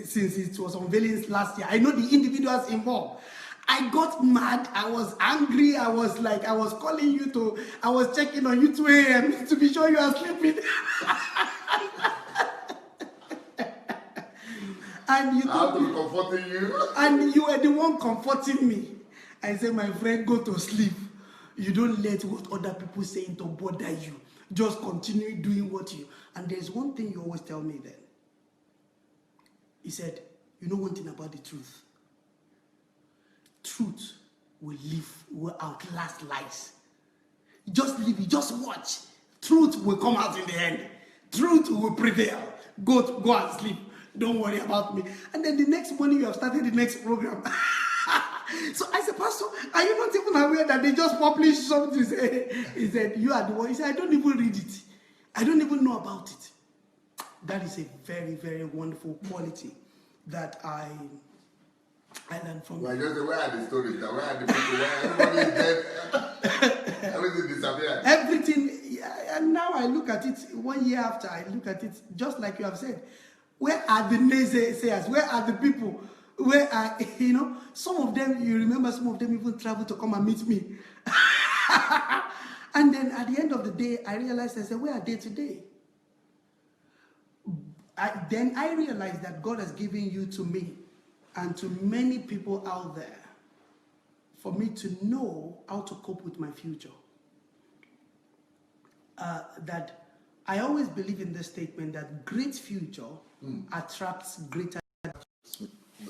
since it was unveiling last year. I know the individuals involved. I got mad, I was angry, I was calling you I was checking on you 2 a.m. to be sure you are sleeping. And you I'll told be me, comforting you. and you were the one comforting me. I said, my friend, go to sleep. You don't let what other people saying to bother you. Just continue doing what you. And there's one thing you always tell me then. He said, you know one thing about the truth. Truth will outlast lies. Just leave it, just watch. Truth will come out in the end. Truth will prevail. Go and sleep. Don't worry about me. And then the next morning you have started the next program. So I said, Pastor, are you not even aware that they just published something? He said, you are the one. He said, I don't even read it. I don't even know about it. That is a very, very wonderful quality that I learned from. Well, just where are the stories? Where are the people? Where everybody is dead? Everything disappeared. Everything, yeah, and now I look at it 1 year after, I look at it just like you have said. Where are the naysayers? Where are the people? Where are, some of them, you remember some of them even traveled to come and meet me. And then at the end of the day, I realized, I said, where are they today? Then I realized that God has given you to me and to many people out there for me to know how to cope with my future. That I always believe in this statement that great future attracts greater.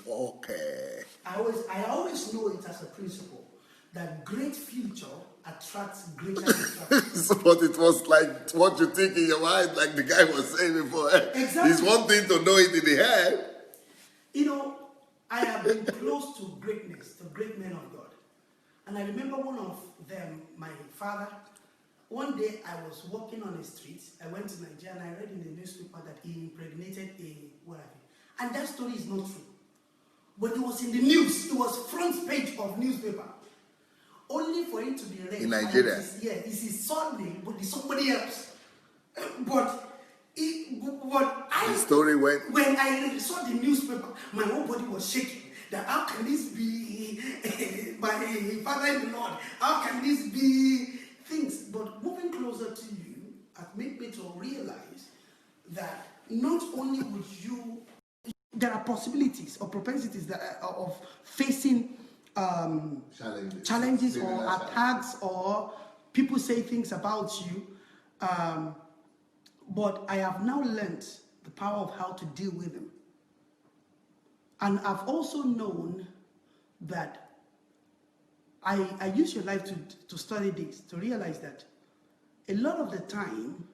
Okay. I always know it as a principle that great future attracts greater distraction. But it was like what you think in your mind, like the guy was saying before. Exactly. It's one thing to know it in the head. I have been close to greatness, to great men of God. And I remember one of them, my father. One day I was walking on the street. I went to Nigeria and I read in the newspaper that he impregnated a whatever. And that story is not true. But it was in the news. It was front page of newspaper. Only for it to be read. In Nigeria? This is Sunday, but it's somebody else. The story went. When I saw the newspaper, my whole body was shaking. That how can this be my father in the Lord? How can this be things? But moving closer to you has made me to realize that not only would you, there are possibilities or propensities that of facing challenges or attacks or people say things about you. But I have now learned the power of how to deal with them. And I've also known that I use your life to study this, to realize that a lot of the time,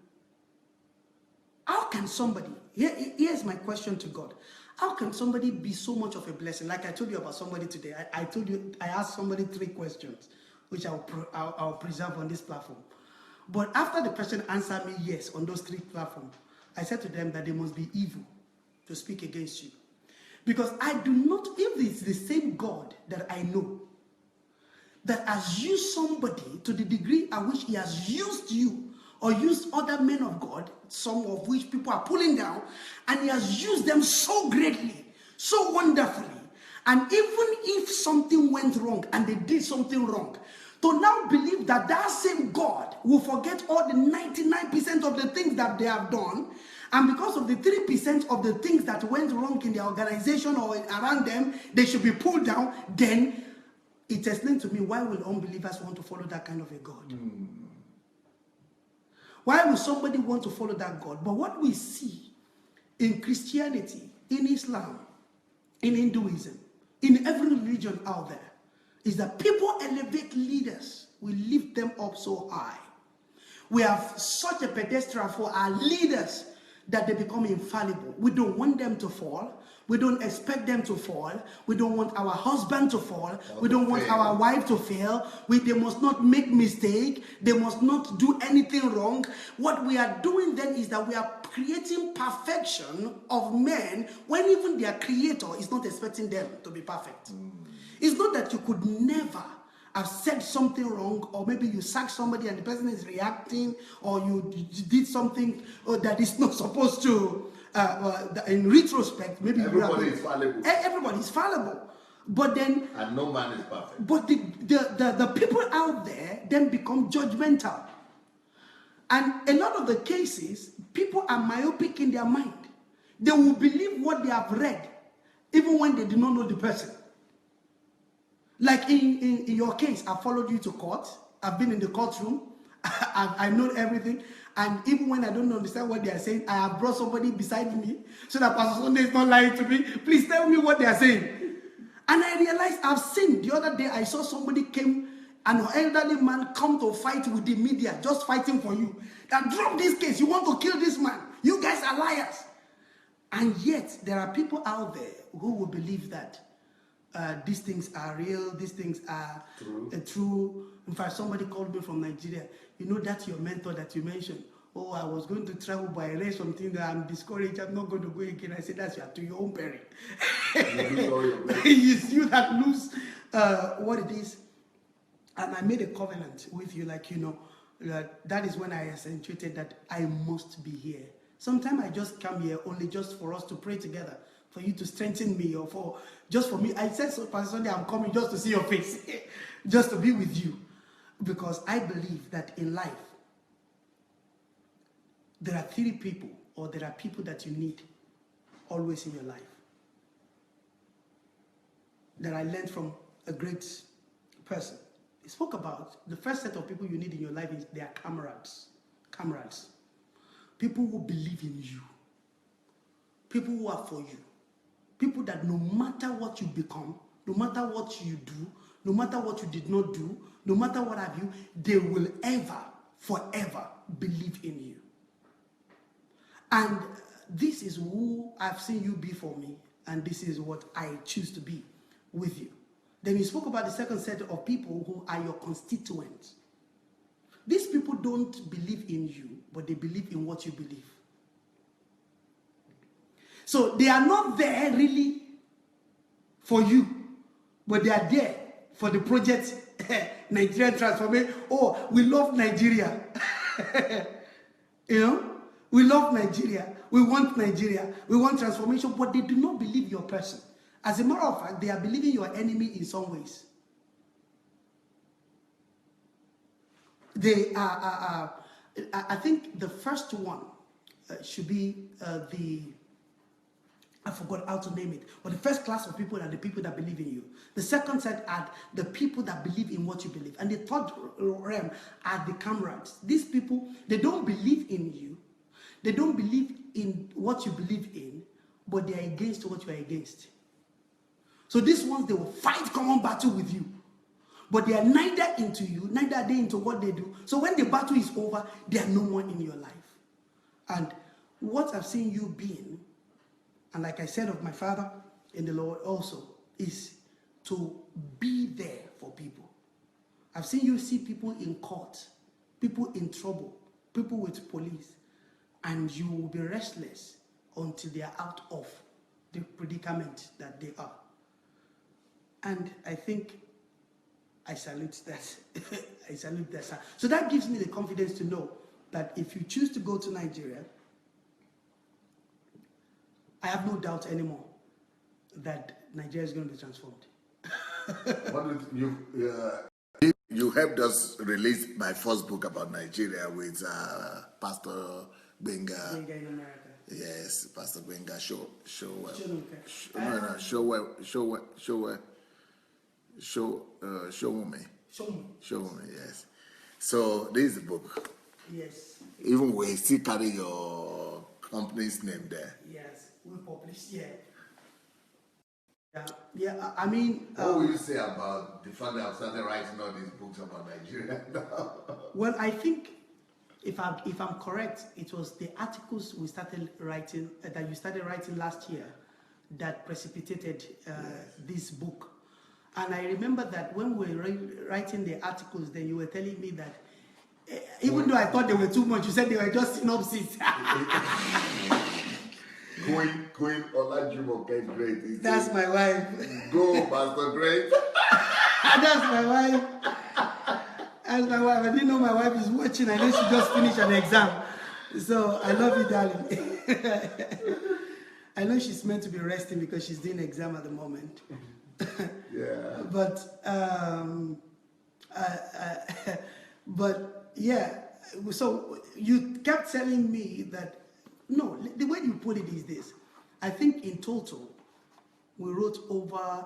how can somebody, here's my question to God, how can somebody be so much of a blessing? Like I told you about somebody today, I asked somebody 3 questions, which I'll preserve on this platform. But after the person answered me yes on those 3 platforms, I said to them that they must be evil to speak against you. Because I do not, if it's the same God that I know, that has used somebody to the degree at which he has used you, or used other men of God, some of which people are pulling down, and he has used them so greatly, so wonderfully, and even if something went wrong and they did something wrong, to now believe that that same God will forget all the 99% of the things that they have done, and because of the 3% of the things that went wrong in their organization or around them, they should be pulled down, then it explains to me why will unbelievers want to follow that kind of a God? Why will somebody want to follow that God? But what we see in Christianity, in Islam, in Hinduism, in every religion out there, is that people elevate leaders. We lift them up so high. We have such a pedestal for our leaders that they become infallible. We don't want them to fall. We don't expect them to fall. We don't want our husband to fall. We don't want our wife to fail. They must not make mistake. They must not do anything wrong. What we are doing then is that we are creating perfection of men when even their creator is not expecting them to be perfect. It's not that you could never have said something wrong, or maybe you sacked somebody and the person is reacting, or you did something that is not supposed to. In retrospect, maybe everybody is fallible. Everybody is fallible, but then and no man is perfect. But the people out there then become judgmental, and a lot of the cases, people are myopic in their mind. They will believe what they have read, even when they do not know the person. Like in your case, I followed you to court. I've been in the courtroom. I know everything. And even when I don't understand what they are saying, I have brought somebody beside me so that Pastor Sunday is not lying to me. Please tell me what they are saying. And I realized I've seen the other day, I saw somebody came, an elderly man come to fight with the media, just fighting for you. That drop this case. You want to kill this man. You guys are liars. And yet, there are people out there who will believe that these things are real, these things are true. In fact, somebody called me from Nigeria. You know, that's your mentor that you mentioned. Oh, I was going to travel, but I read something that I'm discouraged. I'm not going to go again. I said, that's to your own parent. It's you that lose what it is. And I made a covenant with you, like, you know, that is when I accentuated that I must be here. Sometimes I just come here only just for us to pray together, for you to strengthen me, or for just for me. I said, so Pastor Sunday, I'm coming just to see your face, just to be with you. Because I believe that in life, there are 3 people, or there are people that you need always in your life. That I learned from a great person. He spoke about the first set of people you need in your life is their comrades. Comrades. People who believe in you. People who are for you. People that no matter what you become, no matter what you do, no matter what you did not do, no matter what have you, they will ever, forever believe in you. And this is who I've seen you be for me, and this is what I choose to be with you. Then he spoke about the second set of people who are your constituents. These people don't believe in you, but they believe in what you believe. So they are not there really for you, but they are there for the project Nigerian transformation. Oh, we love Nigeria. You know, we love Nigeria. We want Nigeria. We want transformation, but they do not believe your person. As a matter of fact, they are believing your enemy in some ways. They are, I think the first one should be I forgot how to name it, but the first class of people are the people that believe in you. The second set are the people that believe in what you believe. And the third realm are the comrades. These people, they don't believe in you. They don't believe in what you believe in, but they are against what you are against. So these ones, they will fight common battle with you. But they are neither into you, neither are they into what they do. So when the battle is over, they are no more in your life. And what I've seen you being, and like I said of my father in the Lord also, is to be there for people. I've seen you see people in court, people in trouble, people with police, and you will be restless until they are out of the predicament that they are. And I think I salute that. I salute that. So that gives me the confidence to know that if you choose to go to Nigeria, I have no doubt anymore that Nigeria is going to be transformed. You helped us release my first book about Nigeria with Pastor Benga. Benga in America. Yes, Pastor Benga. Show me. Yes. So this is the book. Yes. Even we still carry your company's name there. Yes, we publish. Yeah. I mean, what will you say about the fact that I've started writing all these books about Nigeria now? Well, I think if I'm correct, it was the articles we started writing that you started writing last year that precipitated this book. And I remember that when we were writing the articles, then you were telling me that even though I thought they were too much, you said they were just synopses. Queen Olajumo get great. That's my wife. Go, Pastor Great. That's my wife. That's my wife. I didn't know my wife is watching. I know she just finished an exam. So I love you, darling. I know she's meant to be resting because she's doing an exam at the moment. Yeah. But yeah, so you kept telling me that, no, the way you put it is this. I think in total, we wrote over,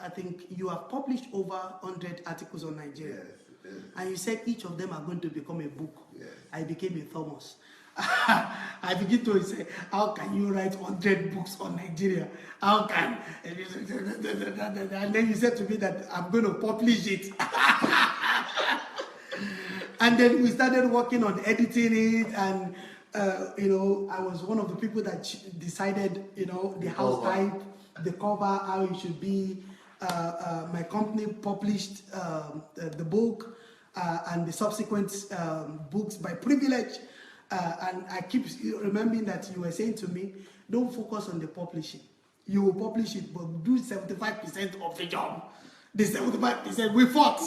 I think you have published over 100 articles on Nigeria. Yes, yes. And you said each of them are going to become a book. Yes. I became a Thomas. I begin to say, how can you write 100 books on Nigeria? How can? And then you said to me that I'm going to publish it. And then we started working on editing it, and I was one of the people that decided, the house type, the cover, how it should be. My company published the book and the subsequent books by privilege. And I keep remembering that you were saying to me, don't focus on the publishing. You will publish it, but do 75% of the job. The 75%, we fought.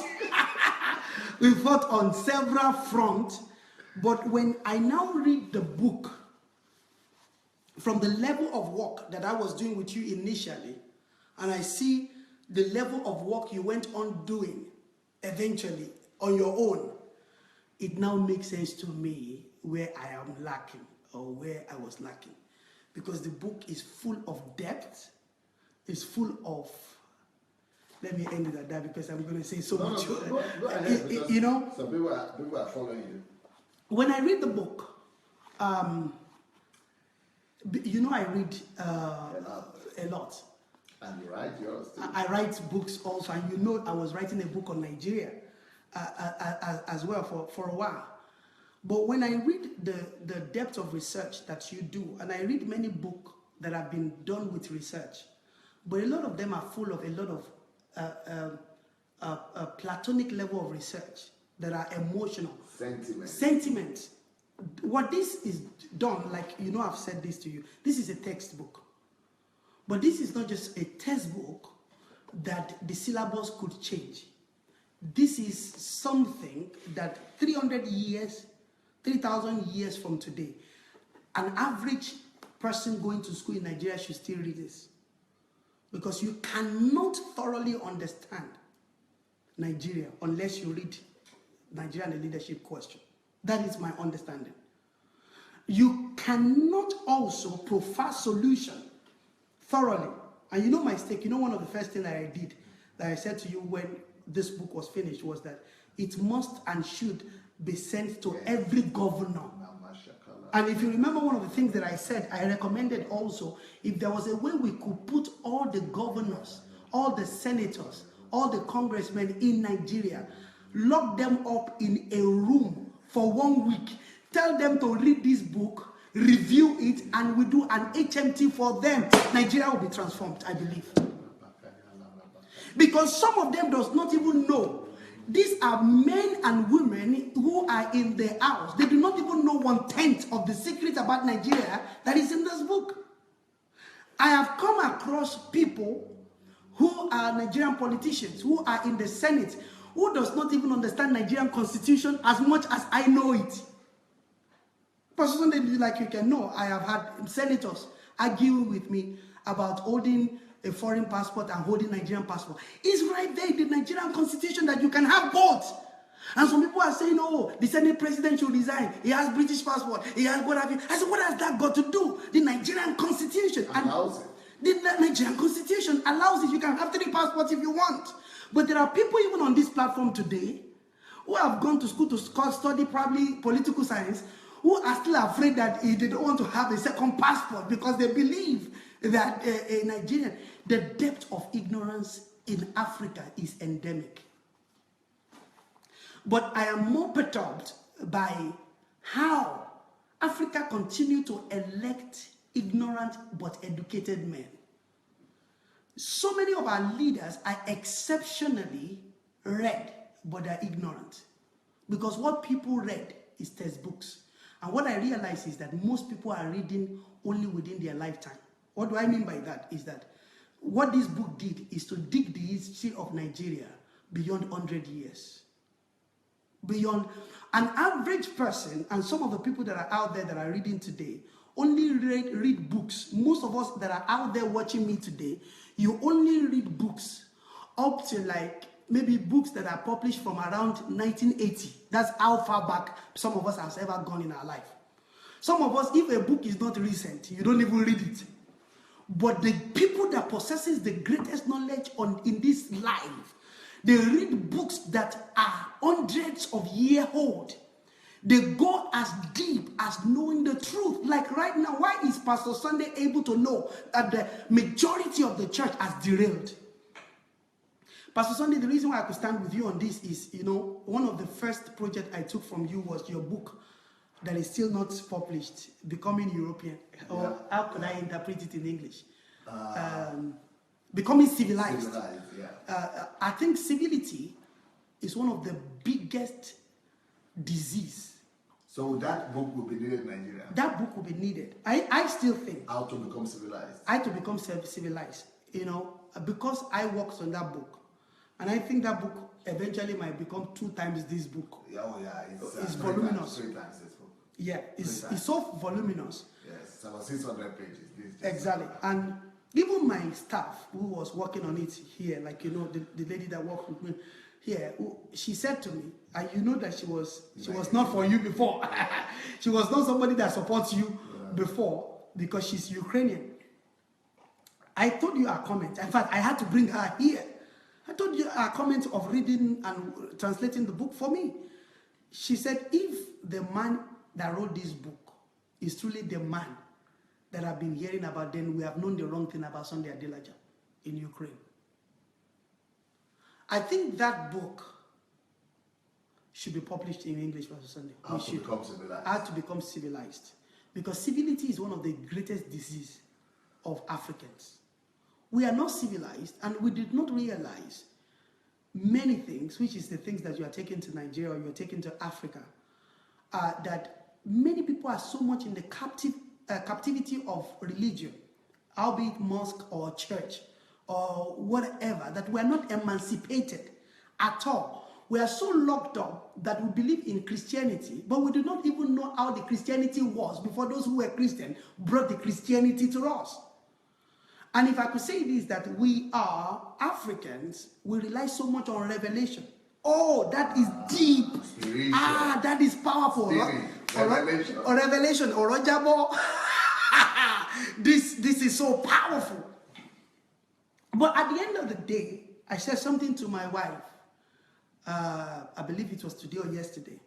We fought on several fronts. But when I now read the book, from the level of work that I was doing with you initially, and I see the level of work you went on doing eventually on your own, it now makes sense to me where I am lacking, or where I was lacking. Because the book is full of depth, it's full of, let me end it at that because I'm going to say so much. Go ahead, some people are following you. When I read the book, I read a lot. And you write yours too. I write books also, and I was writing a book on Nigeria as well for a while. But when I read the depth of research that you do, and I read many books that have been done with research, but a lot of them are full of a lot of platonic level of research that are emotional. Sentiment. What this is done, like, I've said this to you, this is a textbook. But this is not just a textbook that the syllabus could change. This is something that 300 years, 3,000 years from today, an average person going to school in Nigeria should still read this. Because you cannot thoroughly understand Nigeria unless you read Nigeria and the Leadership Question. That is my understanding. You cannot also provide solution thoroughly. And my stake, one of the first things that I did, that I said to you when this book was finished, was that it must and should be sent to every governor. And if you remember, one of the things that I said, I recommended also, if there was a way we could put all the governors, all the senators, all the congressmen in Nigeria, lock them up in a room for 1 week, tell them to read this book, review it, and we do an HMT for them, Nigeria will be transformed, I believe. Because some of them does not even know. These are men and women who are in their house. They do not even know 1/10 of the secrets about Nigeria that is in this book. I have come across people who are Nigerian politicians, who are in the Senate, who does not even understand Nigerian constitution as much as I know it. Personally, like you can know, I have had senators arguing with me about holding a foreign passport and holding Nigerian passport. It's right there in the Nigerian constitution that you can have both. And some people are saying, oh, the Senate president should resign. He has British passport. He has what have you. I said, what has that got to do? The Nigerian constitution allows it. The Nigerian constitution allows it. You can have 3 passports if you want. But there are people even on this platform today who have gone to school to study probably political science, who are still afraid that they don't want to have a second passport because they believe that Nigerian, the depth of ignorance in Africa is endemic. But I am more perturbed by how Africa continue to elect ignorant but educated men. So many of our leaders are exceptionally read, but they're ignorant. Because what people read is textbooks. And what I realize is that most people are reading only within their lifetime. What do I mean by that? Is that what this book did is to dig the history of Nigeria beyond 100 years. Beyond an average person, and some of the people that are out there that are reading today, only read books. Most of us that are out there watching me today, you only read books up to like maybe books that are published from around 1980. That's how far back some of us have ever gone in our life. Some of us, if a book is not recent, you don't even read it. But the people that possesses the greatest knowledge in this life, they read books that are hundreds of years old. They go as deep as knowing the truth. Like right now, why is Pastor Sunday able to know that the majority of the church has derailed? Pastor Sunday, the reason why I could stand with you on this is, one of the first projects I took from you was your book that is still not published, Becoming European. Or how could I interpret it in English? Becoming civilized. I think civility is one of the biggest disease. So that book will be needed in Nigeria? That book will be needed. I still think. How to become civilized? How to become civilized. Because I worked on that book. And I think that book eventually might become 2 times this book. It's voluminous. 3 times this book. Yeah, it's so voluminous. Yes, it's about 600 pages. Exactly. And even my staff who was working on it here, like, the lady that worked with me here, she said to me, and you know that she was not for you before. She was not somebody that supports you before, because she's Ukrainian. I told you her comment. In fact, I had to bring her here. I told you her comment of reading and translating the book for me. She said, if the man that wrote this book is truly the man that I've been hearing about, then we have known the wrong thing about Sunday Adelaja in Ukraine. I think that book should be published in English, Pastor Sunday. How to become civilized. How to become civilized. Because civility is one of the greatest diseases of Africans. We are not civilized, and we did not realize many things, which is the things that you are taking to Nigeria or you are taking to Africa, that many people are so much in the captivity of religion, albeit mosque or church or whatever, that we are not emancipated at all. We are so locked up that we believe in Christianity, but we do not even know how the Christianity was before those who were Christian brought the Christianity to us. And if I could say this, that we are Africans, we rely so much on revelation. Oh, that is deep. Spiritual. That is powerful. Revelation. Or revelation. Or Rojabo. This is so powerful. But at the end of the day, I said something to my wife. I believe it was today or yesterday.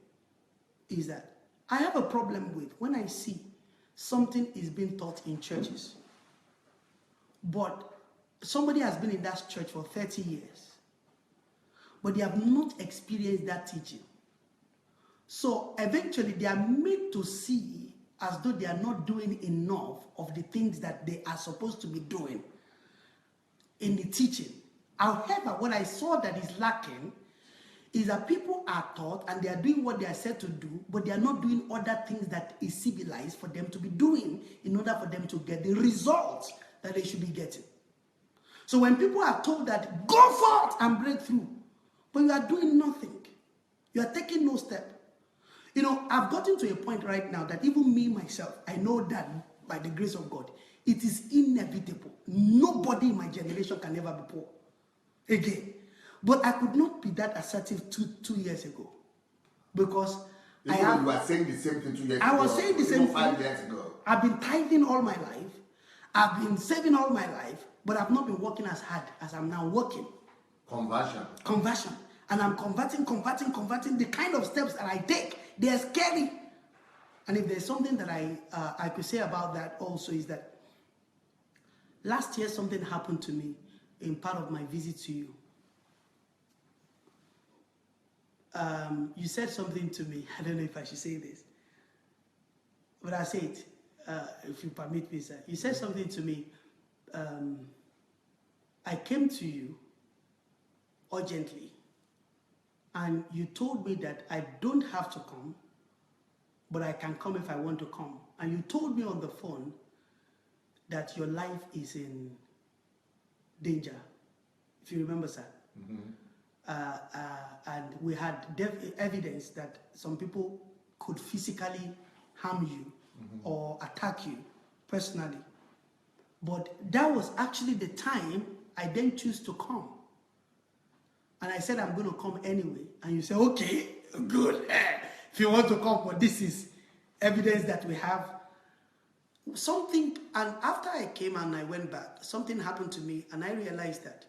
Is that I have a problem with when I see something is being taught in churches. But somebody has been in that church for 30 years. But they have not experienced that teaching. So eventually they are made to see as though they are not doing enough of the things that they are supposed to be doing in the teaching. However, what I saw that is lacking is that people are taught and they are doing what they are said to do, but they are not doing other things that is civilized for them to be doing in order for them to get the results that they should be getting. So when people are told that go forth and break through, but you are doing nothing, you are taking no step. I've gotten to a point right now that even me myself, I know that by the grace of God, it is inevitable. Nobody in my generation can ever be poor again. But I could not be that assertive two years ago, because you were saying the same thing 2 years ago. I was saying the same thing 5 years ago. I've been tithing all my life. I've been saving all my life, but I've not been working as hard as I'm now working. Conversion. And I'm converting. The kind of steps that I take, they're scary. And if there's something that I could say about that also is that last year something happened to me in part of my visit to you. You said something to me. I don't know if I should say this, but I say it. If you permit me, sir. You said something to me. I came to you urgently, and you told me that I don't have to come, but I can come if I want to come. And you told me on the phone that your life is in danger, if you remember, sir. And we had evidence that some people could physically harm you or attack you personally. But that was actually the time I then choose to come. And I said, I'm going to come anyway. And you said, okay, good. If you want to come, but this is evidence that we have. something, and after I came and I went back, something happened to me, and I realized that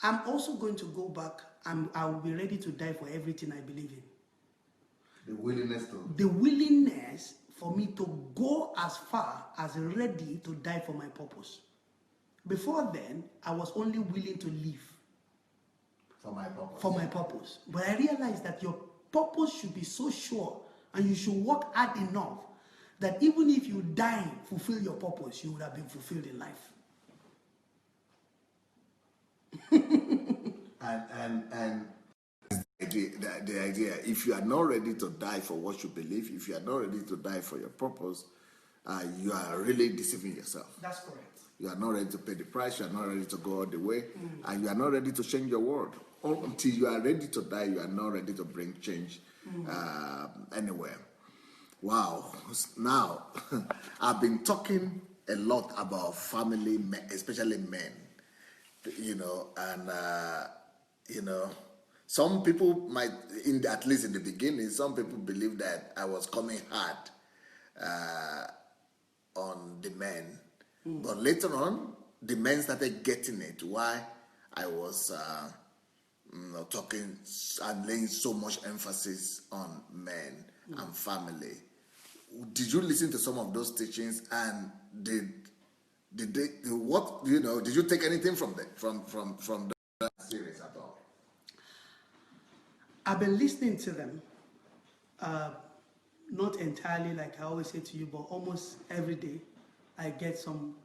I'm also going to go back and I will be ready to die for everything I believe in. The willingness for me to go as far as ready to die for my purpose. Before then, I was only willing to live for my purpose. For my purpose. But I realized that your purpose should be so sure, and you should work hard enough that even if you die, fulfill your purpose, you would have been fulfilled in life. and the idea, if you are not ready to die for what you believe, if you are not ready to die for your purpose, you are really deceiving yourself. That's correct. You are not ready to pay the price, you are not ready to go all the way, and you are not ready to change your world. Until you are ready to die, you are not ready to bring change anywhere. Wow. Now, I've been talking a lot about family, especially men, and some people might, at least in the beginning, some people believe that I was coming hard on the men. But later on, the men started getting it, why I was talking and laying so much emphasis on men and family. Did you listen to some of those teachings, and did you take anything from that series at all? I've been listening to them, not entirely like I always say to you, but almost every day I get some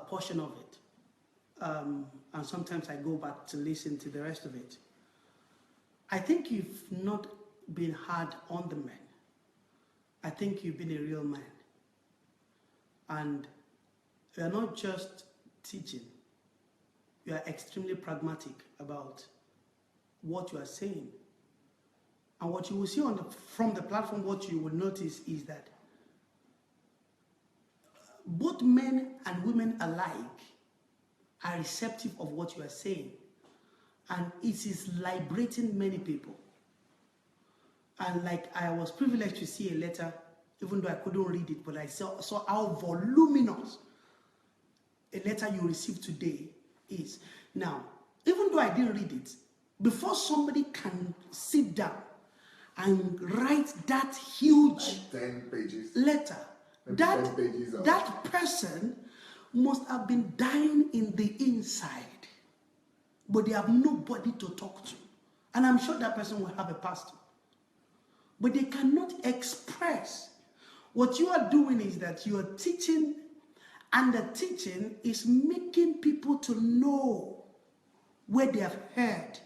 portion of it. And sometimes I go back to listen to the rest of it. I think you've not been hard on the men. I think you've been a real man. And you are not just teaching. You are extremely pragmatic about what you are saying. And what you will see from the platform, what you will notice is that both men and women alike are receptive of what you are saying. And it is liberating many people. And like I was privileged to see a letter, even though I couldn't read it, but I saw how voluminous a letter you received today is. Now, even though I didn't read it, before somebody can sit down and write that huge 10 pages letter, that person must have been dying in the inside, but they have nobody to talk to. And I'm sure that person will have a pastor. But they cannot express. What you are doing is that you are teaching, and the teaching is making people to know where they have heard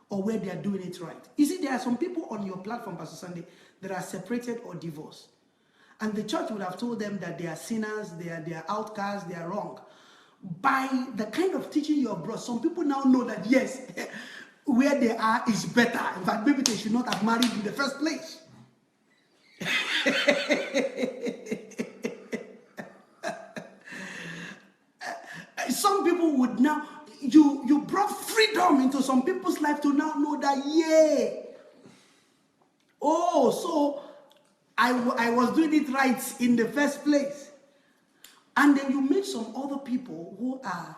or where they are doing it right. You see, there are some people on your platform, Pastor Sunday, that are separated or divorced. And the church would have told them that they are sinners, they are outcasts, they are wrong. By the kind of teaching you have brought, some people now know that yes, where they are is better. In fact, maybe they should not have married in the first place. Some people would now, you brought freedom into some people's life to now know that, yeah. Oh, so I was doing it right in the first place. And then you meet some other people who are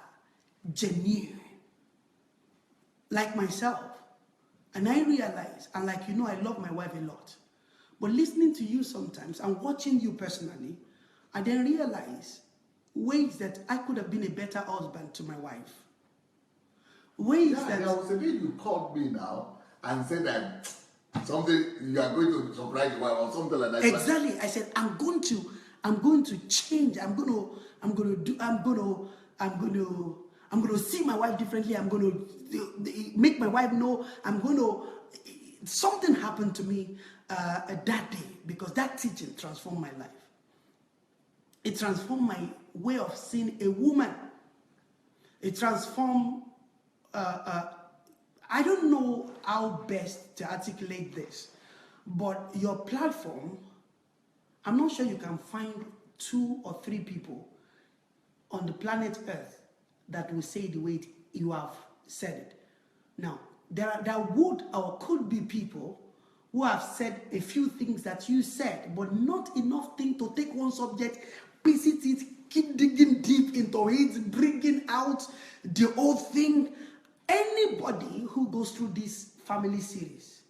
genuine, like myself. And I realize, and like you know, I love my wife a lot. But listening to you sometimes and watching you personally, I then realize ways that I could have been a better husband to my wife. Ways that... There was a day you called me now and said that something, you are going to surprise your wife or something like that. Exactly. I said, I'm going to change. I'm going to see my wife differently. I'm going to make my wife know. Something happened to me that day, because that teaching transformed my life. It transformed my way of seeing a woman. It transformed, I don't know how best to articulate this, but your platform, I'm not sure you can find 2 or 3 people on the planet Earth that will say the way you have said it. Now, there would or could be people who have said a few things that you said, but not enough thing to take one subject visit it, keep digging deep into it, bringing out the old thing. Anybody who goes through this family series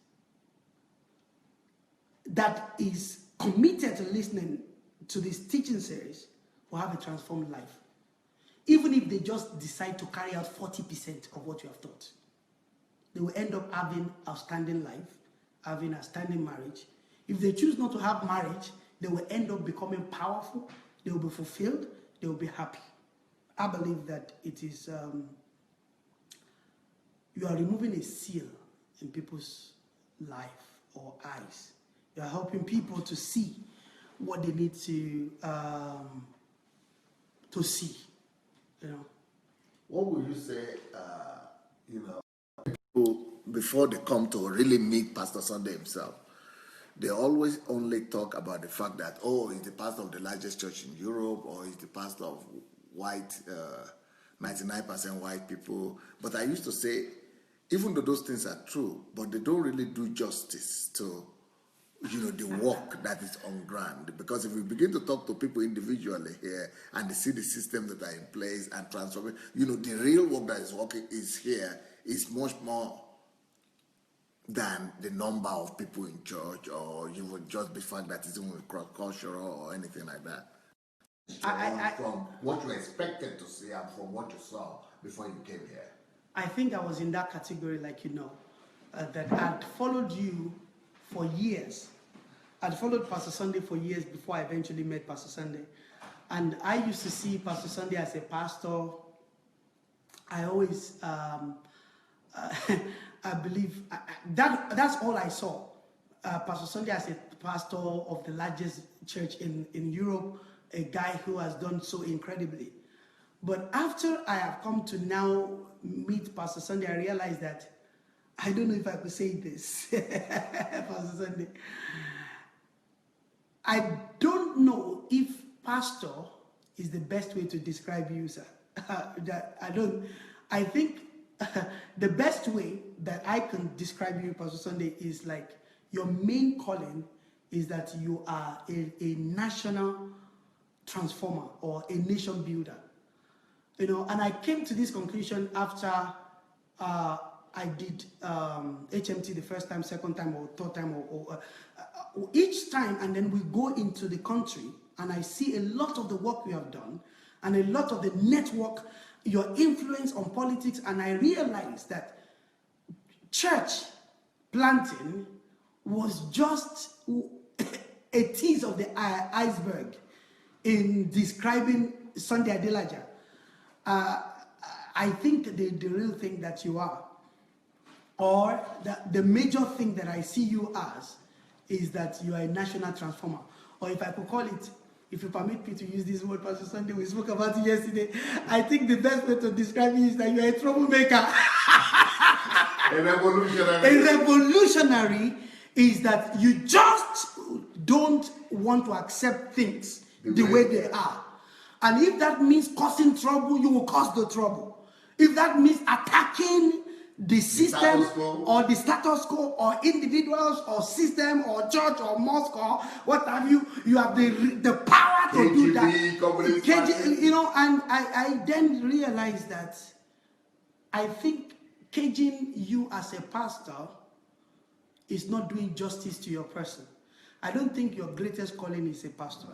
that is committed to listening to this teaching series will have a transformed life. Even if they just decide to carry out 40% of what you have taught, they will end up having outstanding life, having outstanding marriage. If they choose not to have marriage, they will end up becoming powerful, they will be fulfilled, they will be happy. I believe that it is, you are removing a seal in people's life or eyes. You are helping people to see what they need to see. You know. What would you say, people, before they come to really meet Pastor Sunday himself, they always only talk about the fact that, oh, he's the pastor of the largest church in Europe, or he's the pastor of white, 99% white people. But I used to say, even though those things are true, but they don't really do justice to, the work that is on ground. Because if we begin to talk to people individually here and they see the systems that are in place and transforming, the real work that is working is here is much more than the number of people in church, or just the fact that it's even cross-cultural or anything like that. From what you expected to see and from what you saw before you came here. I think I was in that category, that I'd followed you for years. I'd followed Pastor Sunday for years before I eventually met Pastor Sunday. And I used to see Pastor Sunday as a pastor. I always, I believe, that's all I saw. Pastor Sunday as a pastor of the largest church in Europe, a guy who has done so incredibly. But after I have come to now meet Pastor Sunday, I realized that I don't know if I could say this, Pastor Sunday. I don't know if pastor is the best way to describe you, sir. I think the best way that I can describe you, Pastor Sunday, is like your main calling is that you are a national transformer or a nation builder. And I came to this conclusion after I did HMT the first time, second time, or third time, or each time, and then we go into the country, and I see a lot of the work we have done, and a lot of the network, your influence on politics, and I realized that church planting was just a tease of the iceberg in describing Sunday Adelaja. I think the real thing that you are, or the major thing that I see you as, is that you are a national transformer. Or if I could call it, if you permit me to use this word, Pastor Sunday, we spoke about it yesterday. I think the best way to describe you is that you are a troublemaker. A revolutionary. A revolutionary is that you just don't want to accept things the way they are. And if that means causing trouble, you will cause the trouble. If that means attacking the system or the status quo or individuals or system or church or mosque or what have you, you have the power to do that. And I then realized that I think caging you as a pastor is not doing justice to your person. I don't think your greatest calling is a pastor.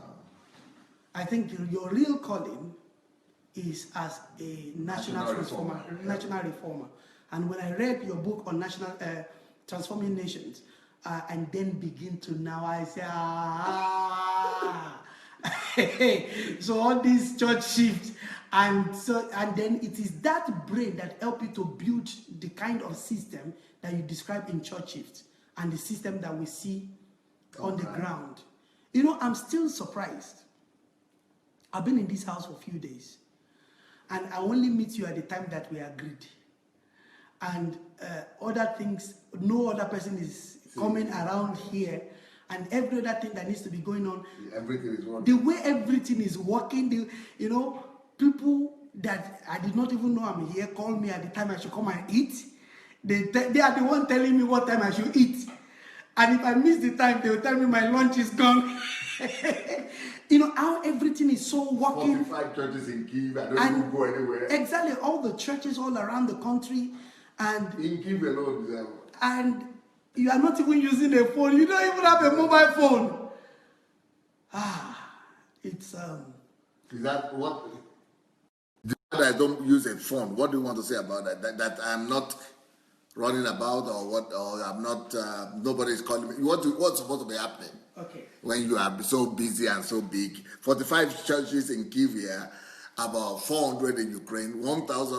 I think your real calling is as a national reformer. And when I read your book on national transforming nations, and then begin to now, I say, so all these church shifts, and then it is that brain that helps you to build the kind of system that you describe in church shifts, and the system that we see on the ground. I'm still surprised. I've been in this house for a few days, and I only meet you at the time that we agreed. And other things, no other person is coming around here, and every other thing that needs to be going on. Everything is working. The way everything is working, people that I did not even know I'm here call me at the time I should come and eat. They are the one telling me what time I should eat. And if I miss the time, they will tell me my lunch is gone. You know how everything is so working. 45 churches in Kyiv, I don't even go anywhere. Exactly, all the churches all around the country, and in Kyiv alone, and you are not even using a phone. You don't even have a mobile phone. It's Is that what? I don't use a phone. What do you want to say about that? That I'm not running about, or what? Or I'm not. Nobody's calling me. What's supposed to be happening? okay. When you are so busy and so big. 45 churches in Kyiv here, about 400 in Ukraine, 1,000,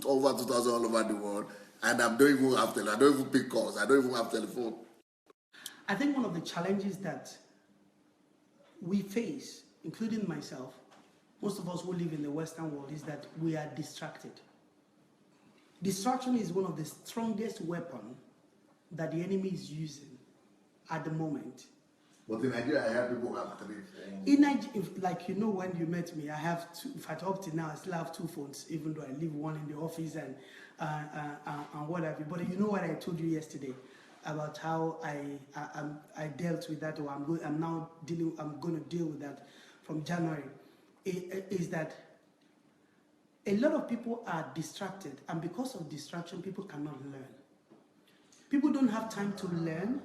over 2,000 all over the world, and I don't even have I don't even pick calls. I don't even have telephone. I think one of the challenges that we face, including myself, most of us who live in the Western world, is that we are distracted. Distraction is one of the strongest weapons that the enemy is using at the moment. But in Nigeria, I have people who have 3 phones. In Nigeria, like, you know, when you met me, I have 2. In fact, up to now, I still have 2 phones, even though I leave one in the office and what have you. But you know what I told you yesterday about how I dealt with that, or I'm going to deal with that from January. Is that a lot of people are distracted, and because of distraction, people cannot learn. People don't have time to learn.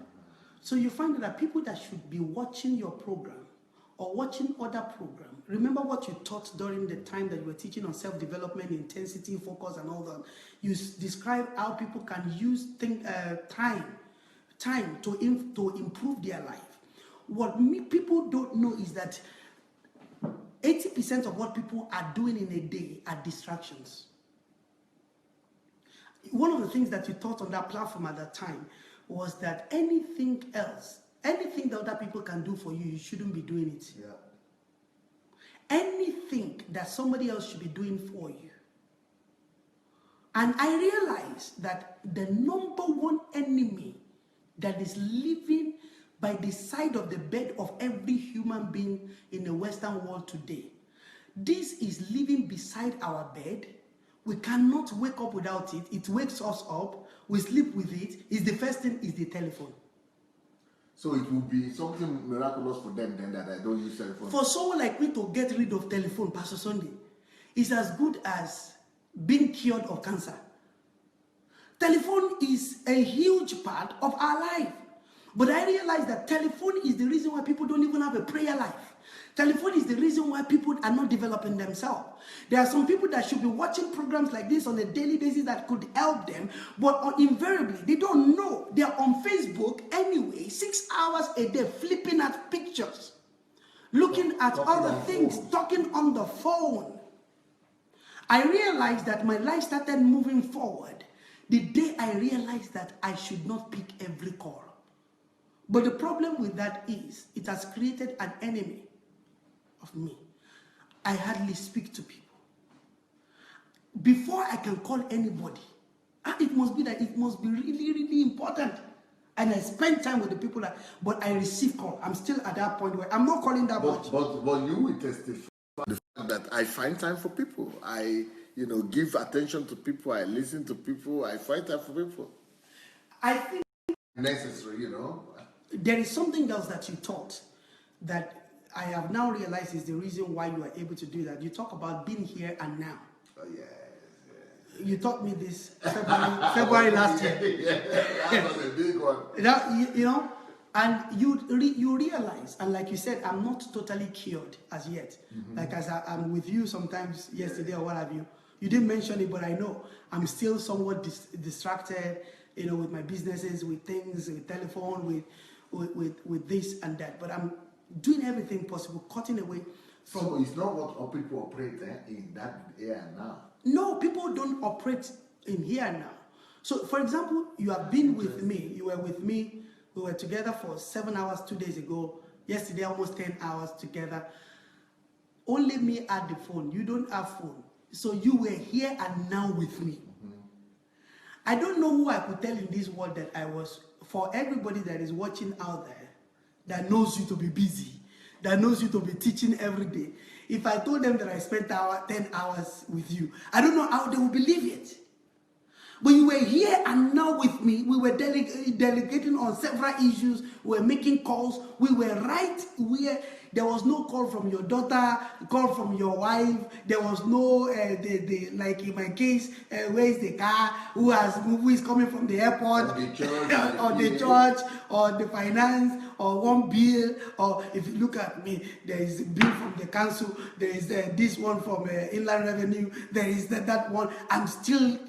So you find that people that should be watching your program or watching other programs, remember what you taught during the time that you were teaching on self-development, intensity, focus, and all that. You describe how people can use time to improve their life. What people don't know is that 80% of what people are doing in a day are distractions. One of the things that you taught on that platform at that time was that anything else, anything that other people can do for you, you shouldn't be doing it. Yeah. Anything that somebody else should be doing for you. And I realized that the number one enemy that is living by the side of the bed of every human being in the Western world today, this is living beside our bed. We cannot wake up without it. It wakes us up. We sleep with it. It's the first thing is the telephone. So it will be something miraculous for them then that I don't use telephone. For someone like me to get rid of telephone, Pastor Sunday, is as good as being cured of cancer. Telephone is a huge part of our life. But I realize that telephone is the reason why people don't even have a prayer life. Telephone is the reason why people are not developing themselves. There are some people that should be watching programs like this on a daily basis that could help them, but invariably, they don't know. They are on Facebook anyway, 6 hours a day, flipping at pictures, looking at other things, talking on the phone. I realized that my life started moving forward the day I realized that I should not pick every call. But the problem with that is it has created an enemy of me. I hardly speak to people. Before I can call anybody, it must be really, really important. And I spend time with the people but I receive call. I'm still at that point where I'm not calling that much. But you will testify the fact that I find time for people. I, give attention to people. I listen to people. I find time for people. I think necessary, There is something else that you taught that I have now realized is the reason why you are able to do that. You talk about being here and now. Oh, yes. You taught me this February last year. That was a big one. And you realize, and like you said, I'm not totally cured as yet. Mm-hmm. Like as I'm with you sometimes yesterday or what have you. You didn't mention it, but I know I'm still somewhat distracted, with my businesses, with things, with telephone, with this and that. But I'm doing everything possible, cutting away from... So it's not what people operate in that here and now? No, people don't operate in here and now. So, for example, you have been with me. You were with me. We were together for 7 hours 2 days ago. Yesterday, almost 10 hours together. Only me had the phone. You don't have phone. So you were here and now with me. Mm-hmm. I don't know who I could tell in this world that I was. For everybody that is watching out there, that knows you to be busy, that knows you to be teaching every day, if I told them that I spent 10 hours with you, I don't know how they will believe it. But you were here and now with me. We were delegating on several issues. We were making calls. We were right where there was no call from your daughter, call from your wife. There was no, like in my case, where is the car? Who is coming from the airport? Or the church, or the church, or the finance, or one bill. Or if you look at me, there is a bill from the council. There is this one from Inland Revenue. There is that one. I'm still,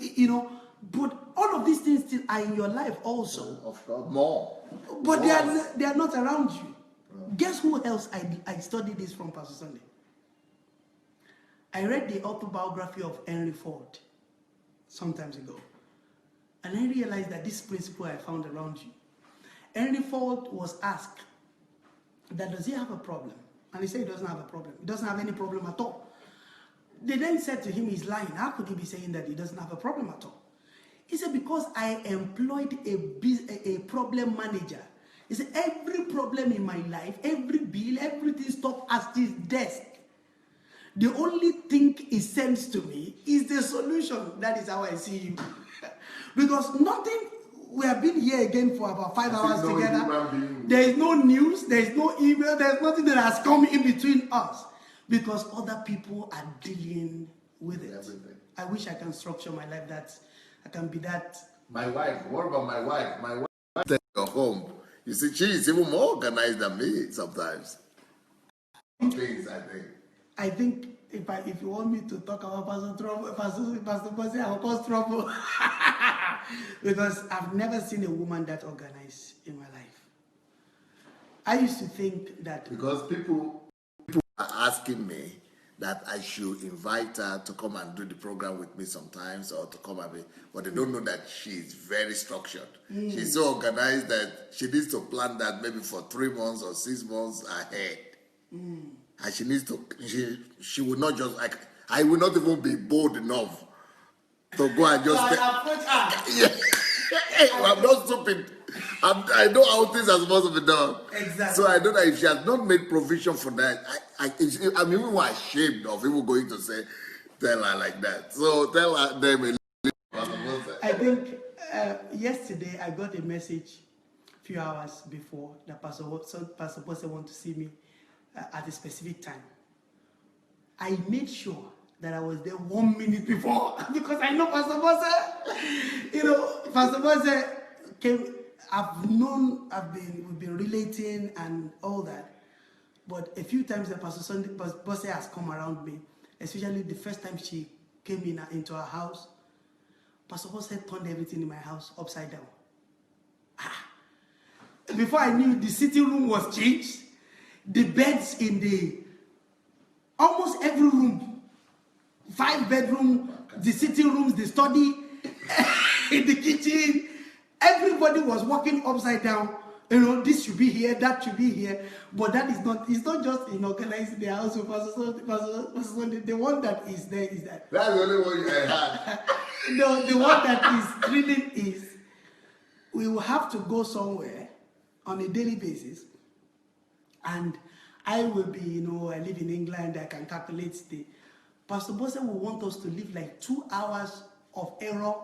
but all of these things still are in your life also. Of course, more. But they are not around you. Guess who else I studied this from, Pastor Sunday? I read the autobiography of Henry Ford some times ago. And I realized that this principle I found around you. Henry Ford was asked that does he have a problem? And he said he doesn't have a problem. He doesn't have any problem at all. They then said to him, he's lying. How could he be saying that he doesn't have a problem at all? He said, because I employed a problem manager. He said, every problem in my life, every bill, everything stopped at his desk. The only thing he sends to me is the solution. That is how I see you. Because nothing, we have been here again for about 5 hours together. There is no news, there is no email, there is nothing that has come in between us. Because other people are dealing with it. Everything. I wish I can structure my life that I can be that. My wife, what about my wife? My wife takes her home. You see, she is even more organized than me sometimes. Things, I think. I think if you want me to talk about Pastor Bosse, I will cause trouble. Because I've never seen a woman that organized in my life. I used to think that... Because people are asking me that I should invite her to come and do the program with me sometimes, or to come and be, but they don't know that she's very structured. She's so organized that she needs to plan that maybe for 3 months or 6 months ahead. And she needs to, she would not just, like, I will not even be bold enough to go and just... I'm not stupid. I know how things are supposed to be done. Exactly. So I know that if she has not made provision for that, I'm even more ashamed of even going to say, tell her like that. So tell her them a little. I think yesterday I got a message a few hours before that Pastor Bosse wanted to see me at a specific time. I made sure that I was there 1 minute before because I know Pastor Bosse. Pastor Bosse came. We've been relating and all that. But a few times that Pastor Bosse has come around me, especially the first time she came into our house, Pastor Bosse turned everything in my house upside down. Before I knew, the sitting room was changed. The beds in almost every room, 5 bedroom, the sitting rooms, the study, in the kitchen, everybody was walking upside down. This should be here, that should be here. But that is not, it's not just organizing the house with Pastor Sunday. The one that is there is that. That's the only one you had. No, the one that is thrilling is we will have to go somewhere on a daily basis. And I will be, I live in England, I can calculate the... Pastor Bosse will want us to live like 2 hours of error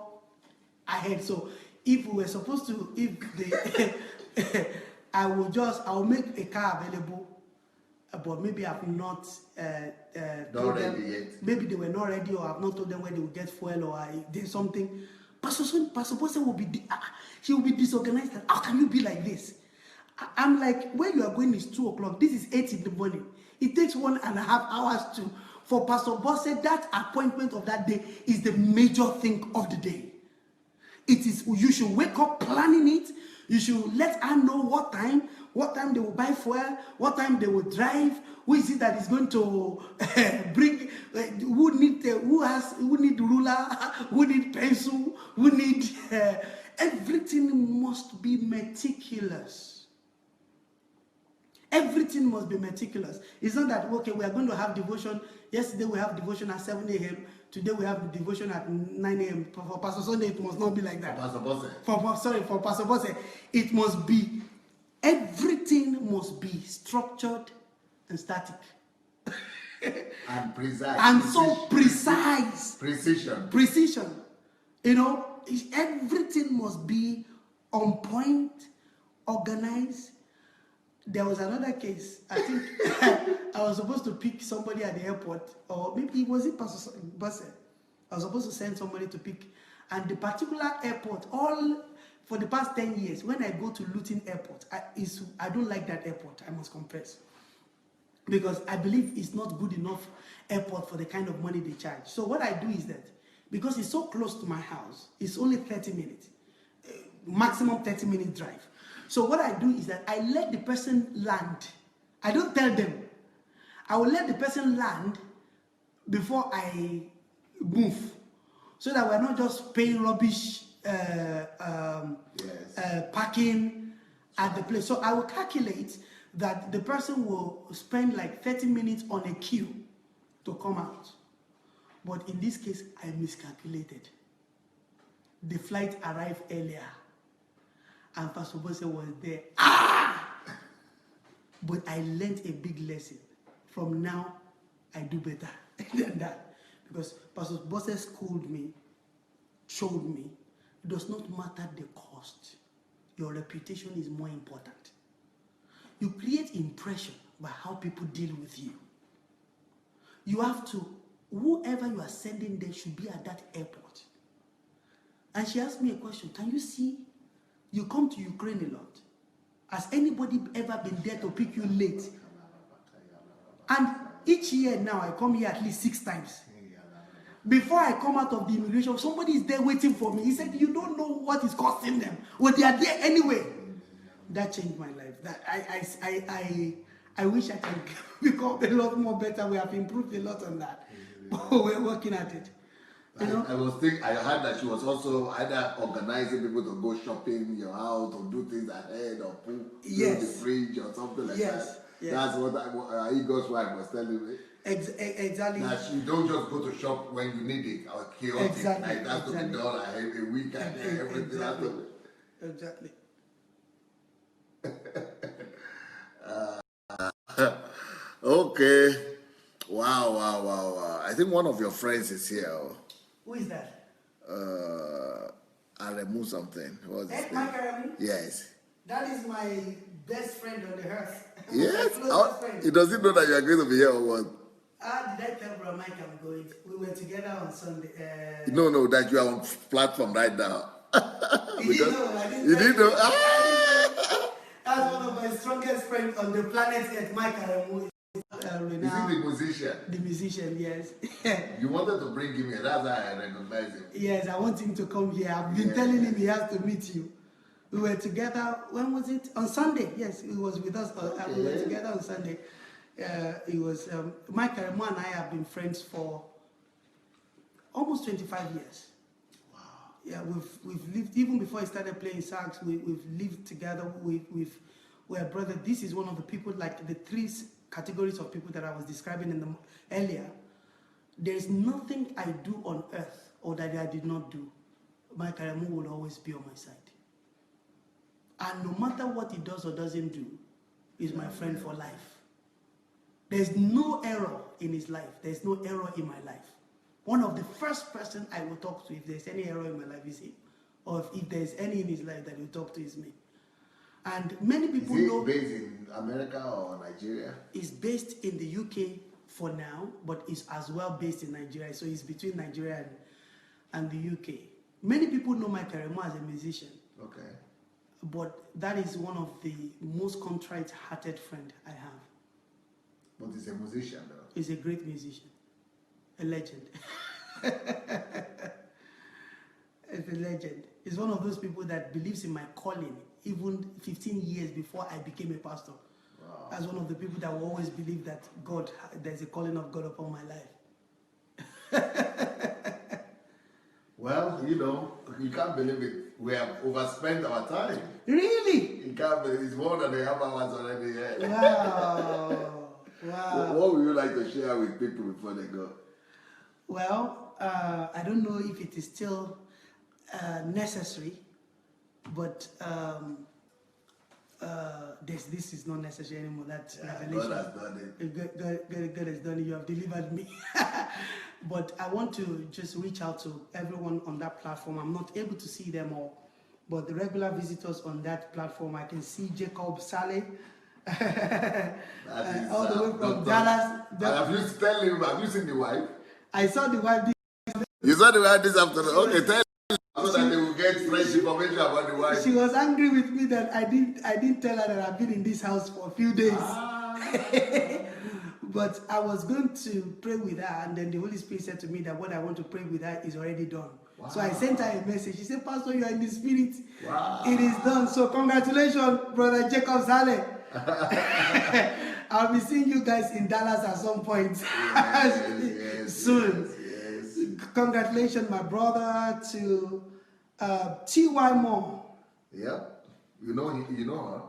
ahead. So if we were supposed to, I will make a car available, but maybe I've not told them yet. Maybe they were not ready, or I've not told them where they will get fuel, or I did something. Pastor Bosse will be, he will be disorganized. How can you be like this? I'm like, where you are going is 2 o'clock. This is 8 in the morning. It takes 1.5 hours for Pastor Bosse. That appointment of that day is the major thing of the day. It is, you should wake up planning it. You should let her know what time they will buy fuel, what time they will drive, who is it that is going to bring, who need ruler, who need pencil, who need, everything must be meticulous. Everything must be meticulous. It's not that, okay, we are going to have devotion. Yesterday we have devotion at 7 a.m. Today we have the devotion at 9 a.m. For Pastor Sunday, it must not be like that. For Pastor Bosse, it must be, everything must be structured and static. And precise. And so precise. Precision. Precision. everything must be on point, organized. There was another case. I think I was supposed to pick somebody at the airport, or maybe was it Pastor Basse? I was supposed to send somebody to pick, and the particular airport, all for the past 10 years, when I go to Luton Airport, I don't like that airport, I must confess. Because I believe it's not good enough airport for the kind of money they charge. So what I do is that, because it's so close to my house, it's only 30 minutes, maximum 30-minute drive. So what I do is that I let the person land. I don't tell them. I will let the person land before I move, so that we're not just paying rubbish parking at the place. So I will calculate that the person will spend like 30 minutes on a queue to come out. But in this case, I miscalculated. The flight arrived earlier, and Pastor Bose was there. But I learned a big lesson. From now, I do better than that. Because Pastor Bose schooled me, showed me, it does not matter the cost. Your reputation is more important. You create impression by how people deal with you. You have to, whoever you are sending there should be at that airport. And she asked me a question. Can you see, you come to Ukraine a lot. Has anybody ever been there to pick you late? And each year now, I come here at least 6 times. Before I come out of the immigration, somebody is there waiting for me. He said, you don't know what is costing them. Well, they are there anyway. That changed my life. That I wish I can become a lot more better. We have improved a lot on that. But we're working at it. You know? I heard that she was also either organizing people to go shopping in your house or do things ahead or put the fridge or something like that. Yes. That's what Igor's wife was telling me. Exactly. That you don't just go to shop when you need it or chaotic. Exactly. Like that's to be done a week and everything. Exactly. Okay. Wow. I think one of your friends is here. Who is that? I removed something. What's his name? Mike Arami? Yes. That is my best friend on the earth. Yes? He doesn't know that you are going to be here or what? Did I tell Bro Mike I'm going? We were together on Sunday. No, that you are on platform right now. You didn't know? I didn't You didn't know? That's one of my strongest friends on the planet Earth, Mike Arami. Is he the musician? The musician, yes. You wanted to bring him here. That's how I recognize him. Yes, I want him to come here. I've been telling him he has to meet you. We were together, when was it? On Sunday. Yes, he was with us. Okay. We were together on Sunday. It was Mike Aramo and I have been friends for almost 25 years. Wow. Yeah, we've lived, even before I started playing sax, we've lived together. We're brothers. This is one of the people, like the 3 categories of people that I was describing earlier. There is nothing I do on earth or that I did not do. Mike Aramo will always be on my side. And no matter what he does or doesn't do, he's my friend for life. There's no error in his life. There's no error in my life. One of the first person I will talk to if there's any error in my life is him. Or if there's any in his life that he will talk to is me. And many people know... Is he based in America or Nigeria? He's based in the UK for now, but he's as well based in Nigeria. So he's between Nigeria and the UK. Many people know Mike Aramo as a musician. Okay. But that is one of the most contrite-hearted friend I have. But he's a musician, though. He's a great musician. A legend. He's a legend. He's one of those people that believes in my calling, even 15 years before I became a pastor. Wow. As one of the people that will always believe that there's a calling of God upon my life. Well, you can't believe it. We have overspent our time. Really? You can't believe it's more than a half hours already here. Wow. Wow. What would you like to share with people before they go? Well, I don't know if it is still necessary, but this is not necessary anymore. That revelation. God has done it. God has done it. You have delivered me. But I want to just reach out to everyone on that platform. I'm not able to see them all, but the regular visitors on that platform, I can see Jacob Saleh, all the way from Dallas. Have you seen the wife? I saw the wife. You saw the wife this afternoon? Okay, tell them so that they will get fresh information about the wife. She was angry with me that I didn't tell her that I've been in this house for a few days. But I was going to pray with her, and then the Holy Spirit said to me that what I want to pray with her is already done. Wow. So I sent her a message. She said, Pastor, you are in the spirit. Wow. It is done. So congratulations, Brother Jacob Saleh. I'll be seeing you guys in Dallas at some point soon. Yes. Congratulations, my brother, to T.Y. Moore. Yep. You know her.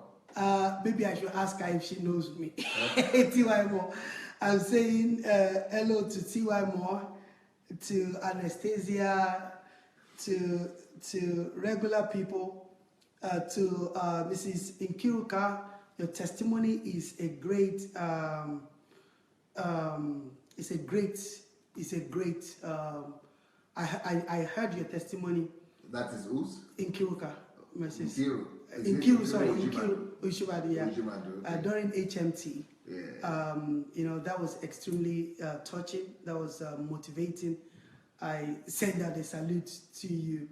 Maybe I should ask her if she knows me. T.Y. Moore. I'm saying hello to T.Y. Moore, to Anastasia, to regular people, to Mrs. Nkiruka. Your testimony is a great. I heard your testimony. That is whose? Nkiruka, Mrs. Nkiru, sorry, Nkiru Ushibadi, yeah. During HMT. Yeah. That was extremely touching. That was motivating. I send out a salute to you.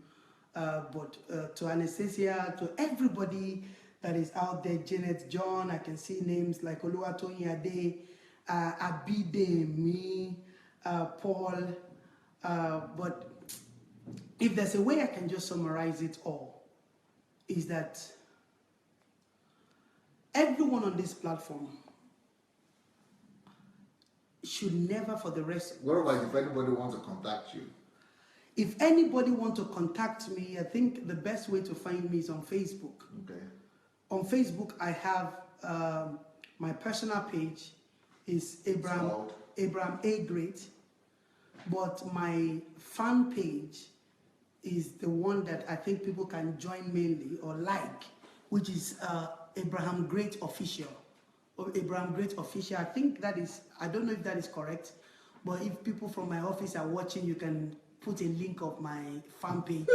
But to Anastasia, to everybody that is out there, Janet, John, I can see names like Oluwatoyin Ade, Abide, me, Paul. But if there's a way I can just summarize it all, is that everyone on this platform should never for the rest. What about if anybody wants to contact you? If anybody wants to contact me, I think the best way to find me is on Facebook. Okay. On Facebook, I have my personal page is Abraham A. Great, but my fan page is the one that I think people can join mainly or like, which is Abraham Great Official. Or Abraham Great Official. I think that is, I don't know if that is correct, but if people from my office are watching, you can put a link of my fan page.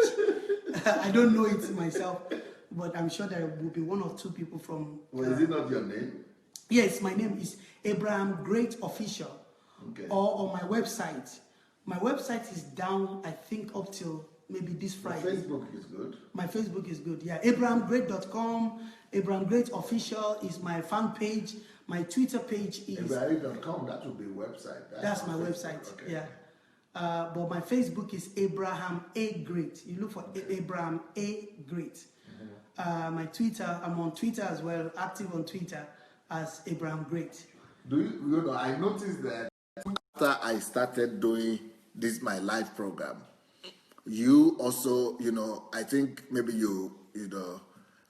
I don't know it myself, but I'm sure there will be one or two people from... Well, is it not your name? Yes, my name is Abraham Great Official. Okay. Or on my website. My website is down, I think, up till maybe this Friday. My Facebook is good. My Facebook is good, yeah. AbrahamGreat.com, Abraham Great Official is my fan page. My Twitter page is... Abraham.com, that would be a website. That's my website, okay. Yeah. But my Facebook is Abraham A. Great. You look for Abraham A. Great. Mm-hmm. My Twitter, I'm on Twitter as well, active on Twitter as Abraham Great. I noticed that after I started doing this, my live program, you also, I think maybe you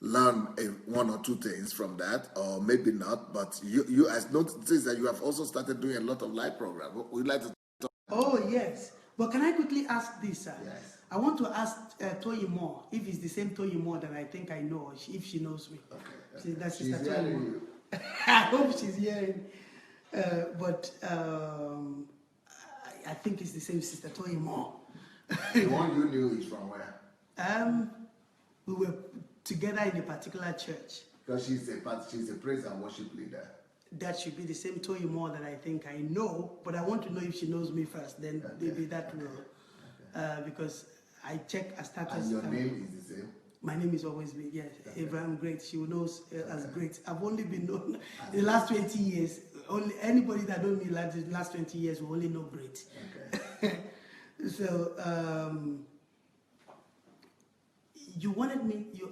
learn one or two things from that, or maybe not, but you I noticed that you have also started doing a lot of live programs. Would you like to talk? Oh, yes. But can I quickly ask this, sir? Yes. I want to ask Toyi Moore, if it's the same Toyi Moore that I think I know, if she knows me. Okay. That's she's Sister hearing Toyi Moore. you. I hope she's hearing. But I think it's the same Sister Toyi Moore. The one you knew is from where? We were together in a particular church. Because she's a praise and worship leader. That should be the same Toyi Moore that I think I know, but I want to know if she knows me first. Then maybe that will, because I check her status. And your name is the same. My name is always been, yes, okay. Abraham Great. She knows as Great. I've only been known in the last 20 years. Only anybody that knows me like the last 20 years will only know Great. Okay. So you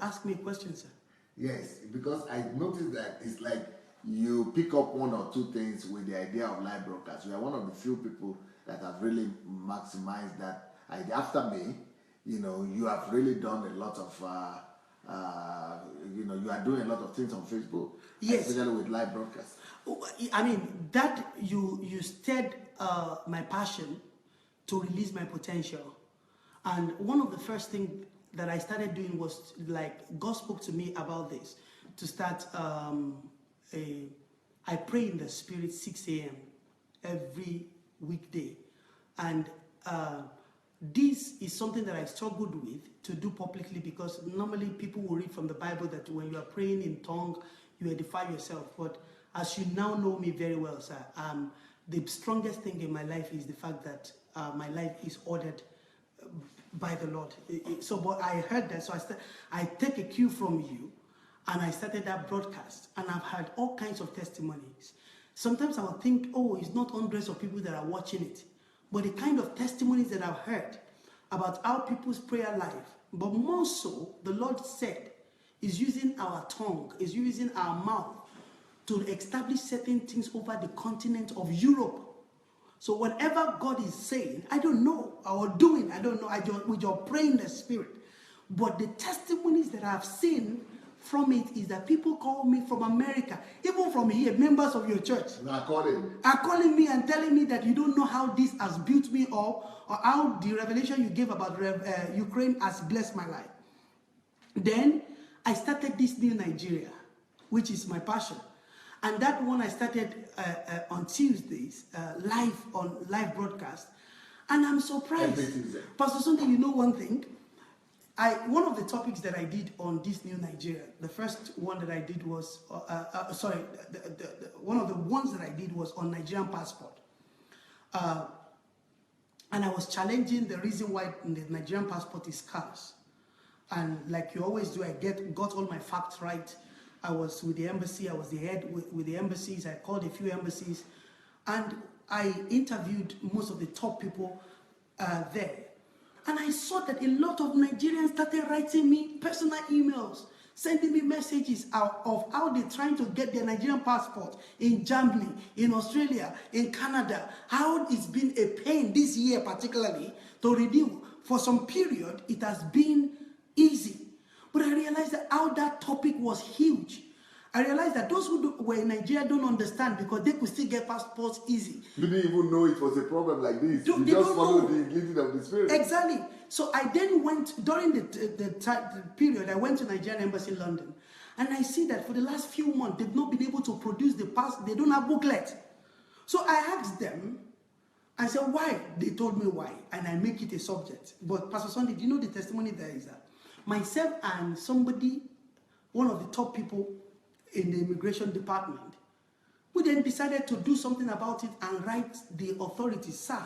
asked me a question, sir. Yes, because I noticed that it's like you pick up one or two things with the idea of live broadcast. You are one of the few people that have really maximized that idea. After me, you have really done a lot of, you are doing a lot of things on Facebook, yes, especially with live broadcasts. I mean, that you stirred my passion to release my potential. And one of the first things that I started doing was, like, God spoke to me about this, to start I pray in the spirit 6 a.m. every weekday. And this is something that I struggled with to do publicly, because normally people will read from the Bible that when you are praying in tongue, you edify yourself. But as you now know me very well, sir, the strongest thing in my life is the fact that my life is ordered by the Lord. So, but I heard that, so I take a cue from you, and I started that broadcast, and I've had all kinds of testimonies. Sometimes I will think, oh, it's not hundreds of people that are watching it, but the kind of testimonies that I've heard about how people's prayer life, but more so, the Lord said, is using our tongue, is using our mouth to establish certain things over the continent of Europe. So whatever God is saying, I don't know, or doing, I don't know, we just pray in the Spirit. But the testimonies that I've seen from it is that people call me from America, even from here, members of your church, are calling me and telling me that you don't know how this has built me up, or how the revelation you gave about Ukraine has blessed my life. Then I started this new Nigeria, which is my passion. And that one I started on Tuesdays, live broadcast. And I'm surprised. Pastor Sunday, you know one thing? One of the topics that I did on this new Nigeria, the first one that I did was, one of the ones that I did was on Nigerian passport. And I was challenging the reason why the Nigerian passport is scarce. And like you always do, I got all my facts right. I was with the embassy, I was the head with the embassies, I called a few embassies, and I interviewed most of the top people there. And I saw that a lot of Nigerians started writing me personal emails, sending me messages of how they're trying to get their Nigerian passport in Germany, in Australia, in Canada, how it's been a pain this year particularly to renew. For some period, it has been easy. But I realized that how that topic was huge. I realized that those who were in Nigeria don't understand, because they could still get passports easy. You didn't even know it was a problem like this. You just followed the leading of the Spirit. Exactly. So I then went, during the period, I went to Nigerian Embassy in London. And I see that for the last few months, they've not been able to produce the passport. They don't have booklet. So I asked them, I said, why? They told me why. And I make it a subject. But Pastor Sunday, do you know the testimony there is that? Myself and somebody, one of the top people in the immigration department, we then decided to do something about it and write the authorities, sir,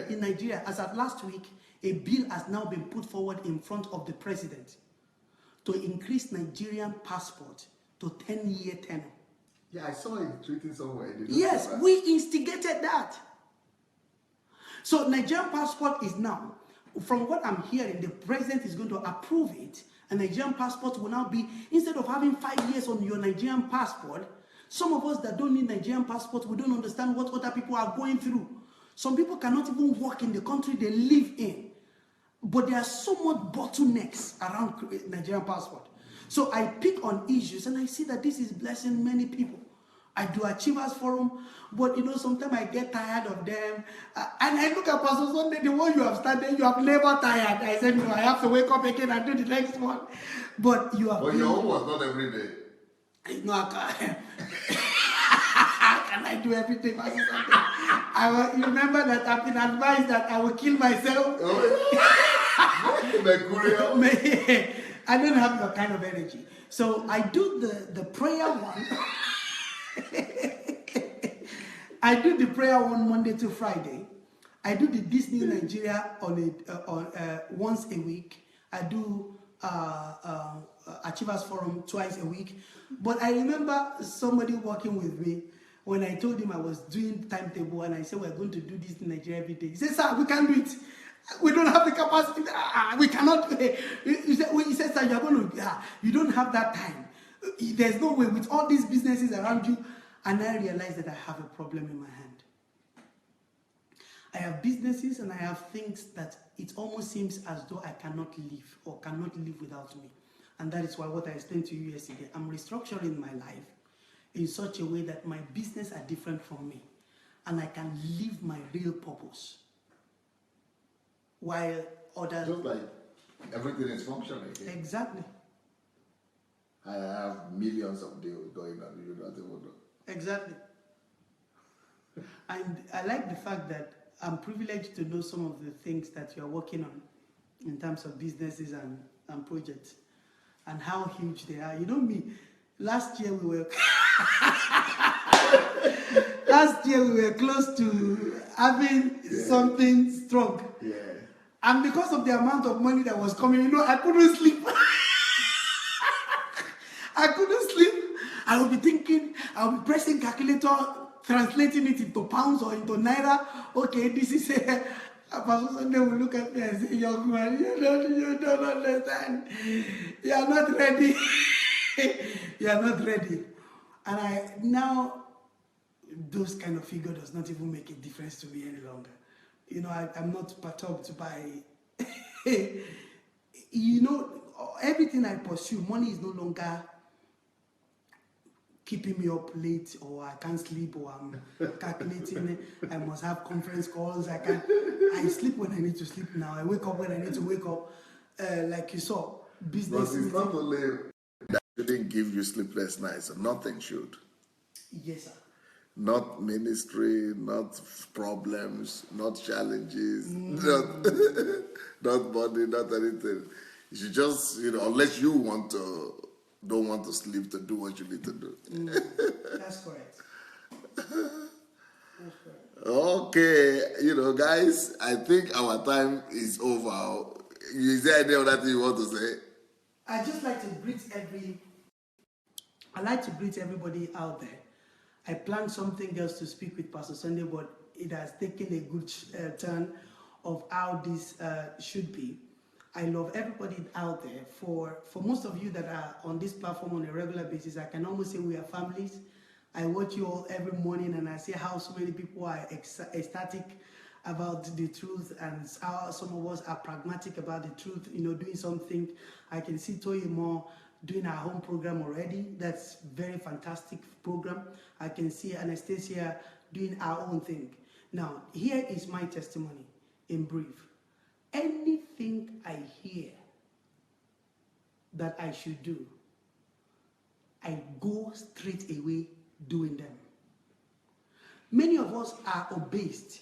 in Nigeria, as at last week, a bill has now been put forward in front of the president to increase Nigerian passport to 10-year tenure. Yeah, I saw it tweeting somewhere. Yes, we instigated that. So Nigerian passport is now, from what I'm hearing, the president is going to approve it, and Nigerian passport will now be, instead of having 5 years on your Nigerian passport, some of us that don't need Nigerian passport, we don't understand what other people are going through. Some people cannot even work in the country they live in. But there are so much bottlenecks around Nigerian passport. So I pick on issues, and I see that this is blessing many people. I do Achievers Forum, but you know, sometimes I get tired of them. And I look at Pastor Sunday, the one you have started, you have never tired. I said, no, I have to wake up again and do the next one. But you have. But your home was not every day. No, I can't. How can I do everything, Pastor Sunday? You remember that I've been advised that I will kill myself? I don't have that kind of energy. So I do the prayer one. I do the prayer one Monday to Friday. I do the Disney Nigeria on once a week. I do Achievers Forum twice a week. But I remember somebody working with me when I told him I was doing timetable, and I said we're going to do this in Nigeria every day. He said, sir, we can't do it. We don't have the capacity. We cannot. He said, sir, you're going to. You don't have that time. There's no way with all these businesses around you. And I realized that I have a problem in my hand. I have businesses and I have things that it almost seems as though I cannot live or cannot live without me. And that is why what I explained to you yesterday, I'm restructuring my life in such a way that my business are different from me. And I can live my real purpose. While others... Just like everything is functioning. Exactly. I have millions of deals going on. You don't even know. Exactly. And I like the fact that I'm privileged to know some of the things that you're working on in terms of businesses and projects and how huge they are. You know me, last year we were close to having something strong. Yeah. And because of the amount of money that was coming, you know, I couldn't sleep. I couldn't sleep. I would be thinking, I would be pressing calculator, translating it into pounds or into naira. Okay, this is a Pastor Sunday will look at me and say, young man, you don't understand. You are not ready. You are not ready. And I now, those kind of figure does not even make a difference to me any longer. You know, I'm not perturbed by, you know, everything I pursue, money is no longer keeping me up late, or I can't sleep, or I'm calculating, I must have conference calls, I sleep when I need to sleep now, I wake up when I need to wake up, like you saw, business. But it's not only that shouldn't give you sleepless nights, nothing should. Yes, sir. Not ministry, not problems, not challenges, not money, not anything. You should just, you know, unless you don't want to sleep to do what you need to do. That's correct. Okay, you know, guys, I think our time is over. Is there any other thing you want to say? I like to greet everybody out there. I planned something else to speak with Pastor Sunday, but it has taken a good turn of how this should be. I love everybody out there. For most of you that are on this platform on a regular basis, I can almost say we are families. I watch you all every morning, and I see how so many people are ecstatic about the truth, and how some of us are pragmatic about the truth, you know, doing something. I can see Toye Moore doing our home program already. That's very fantastic program. I can see Anastasia doing our own thing. Now, here is my testimony in brief. Anything I hear that I should do, I go straight away doing them. Many of us are obsessed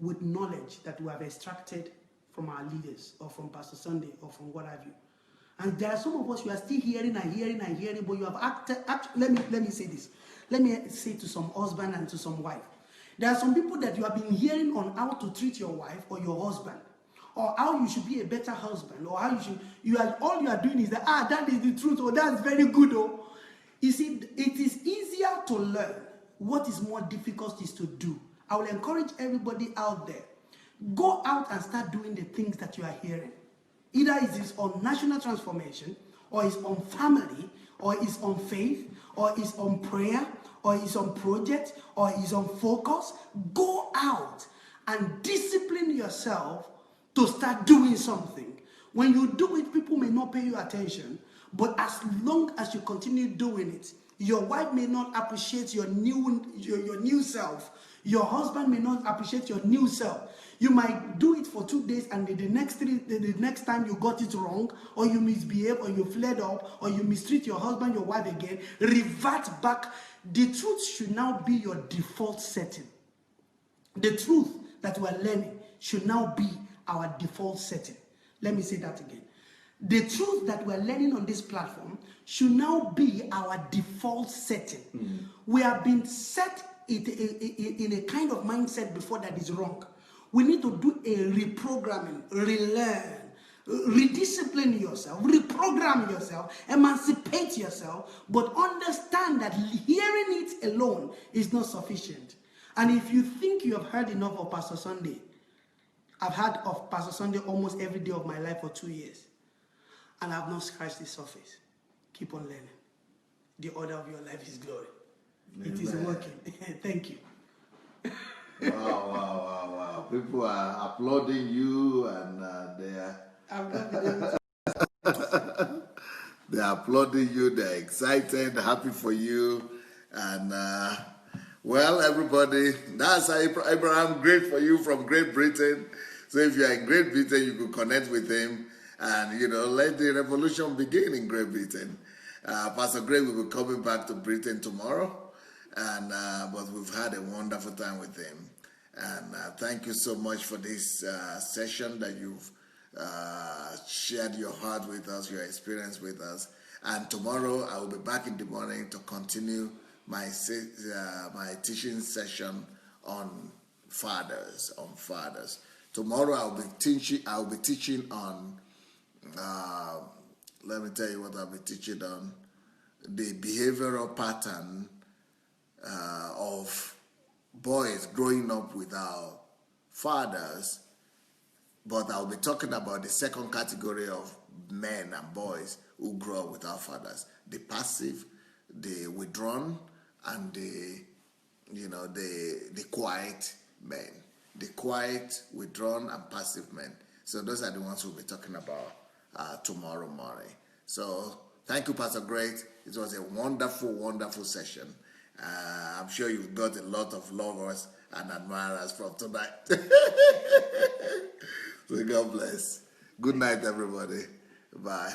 with knowledge that we have extracted from our leaders, or from Pastor Sunday, or from what have you. And there are some of us, you are still hearing, but you have acted. Let me say this. Let me say to some husband and to some wife. There are some people that you have been hearing on how to treat your wife or your husband, or how you should be a better husband, or how all you are doing is that, that is the truth, or that's very good. Oh, you see, it is easier to learn. What is more difficult is to do. I will encourage everybody out there, go out and start doing the things that you are hearing. Either it is on national transformation, or it's on family, or it's on faith, or it's on prayer, or it's on project, or it's on focus. Go out and discipline yourself to start doing something. When you do it, people may not pay you attention, but as long as you continue doing it, your wife may not appreciate your new self. Your husband may not appreciate your new self. You might do it for 2 days, and the next time you got it wrong, or you misbehave, or you flared up, or you mistreat your husband, your wife again, revert back. The truth should now be your default setting. The truth that we are learning should now be our default setting. Let me say that again. The truth that we're learning on this platform should now be our default setting. We have been set in a kind of mindset before that is wrong. We need to do a reprogramming, relearn, rediscipline yourself, reprogram yourself, emancipate yourself, but understand that hearing it alone is not sufficient. And if you think you have heard enough of Pastor Sunday, I've heard of Pastor Sunday almost every day of my life for 2 years, and I've not scratched the surface. Keep on learning. The order of your life is glory. Amen. It is working. Thank you. Wow. People are applauding you, and they're applauding you, they're excited, happy for you. And well, everybody, that's Abraham, great for you from Great Britain. So if you're in Great Britain, you could connect with him and, let the revolution begin in Great Britain. Pastor Greg will be coming back to Britain tomorrow, and but we've had a wonderful time with him. And thank you so much for this session that you've shared your heart with us, your experience with us. And tomorrow I will be back in the morning to continue my my teaching session on fathers. Tomorrow I'll be teaching on. Let me tell you what I'll be teaching on: the behavioral pattern of boys growing up without fathers. But I'll be talking about the second category of men and boys who grow up without fathers: the passive, the withdrawn, and the quiet men. The quiet, withdrawn, and passive men. So those are the ones we'll be talking about tomorrow morning. So thank you, Pastor Great. It was a wonderful, wonderful session. I'm sure you've got a lot of lovers and admirers from tonight. So God bless. Good night, everybody. Bye.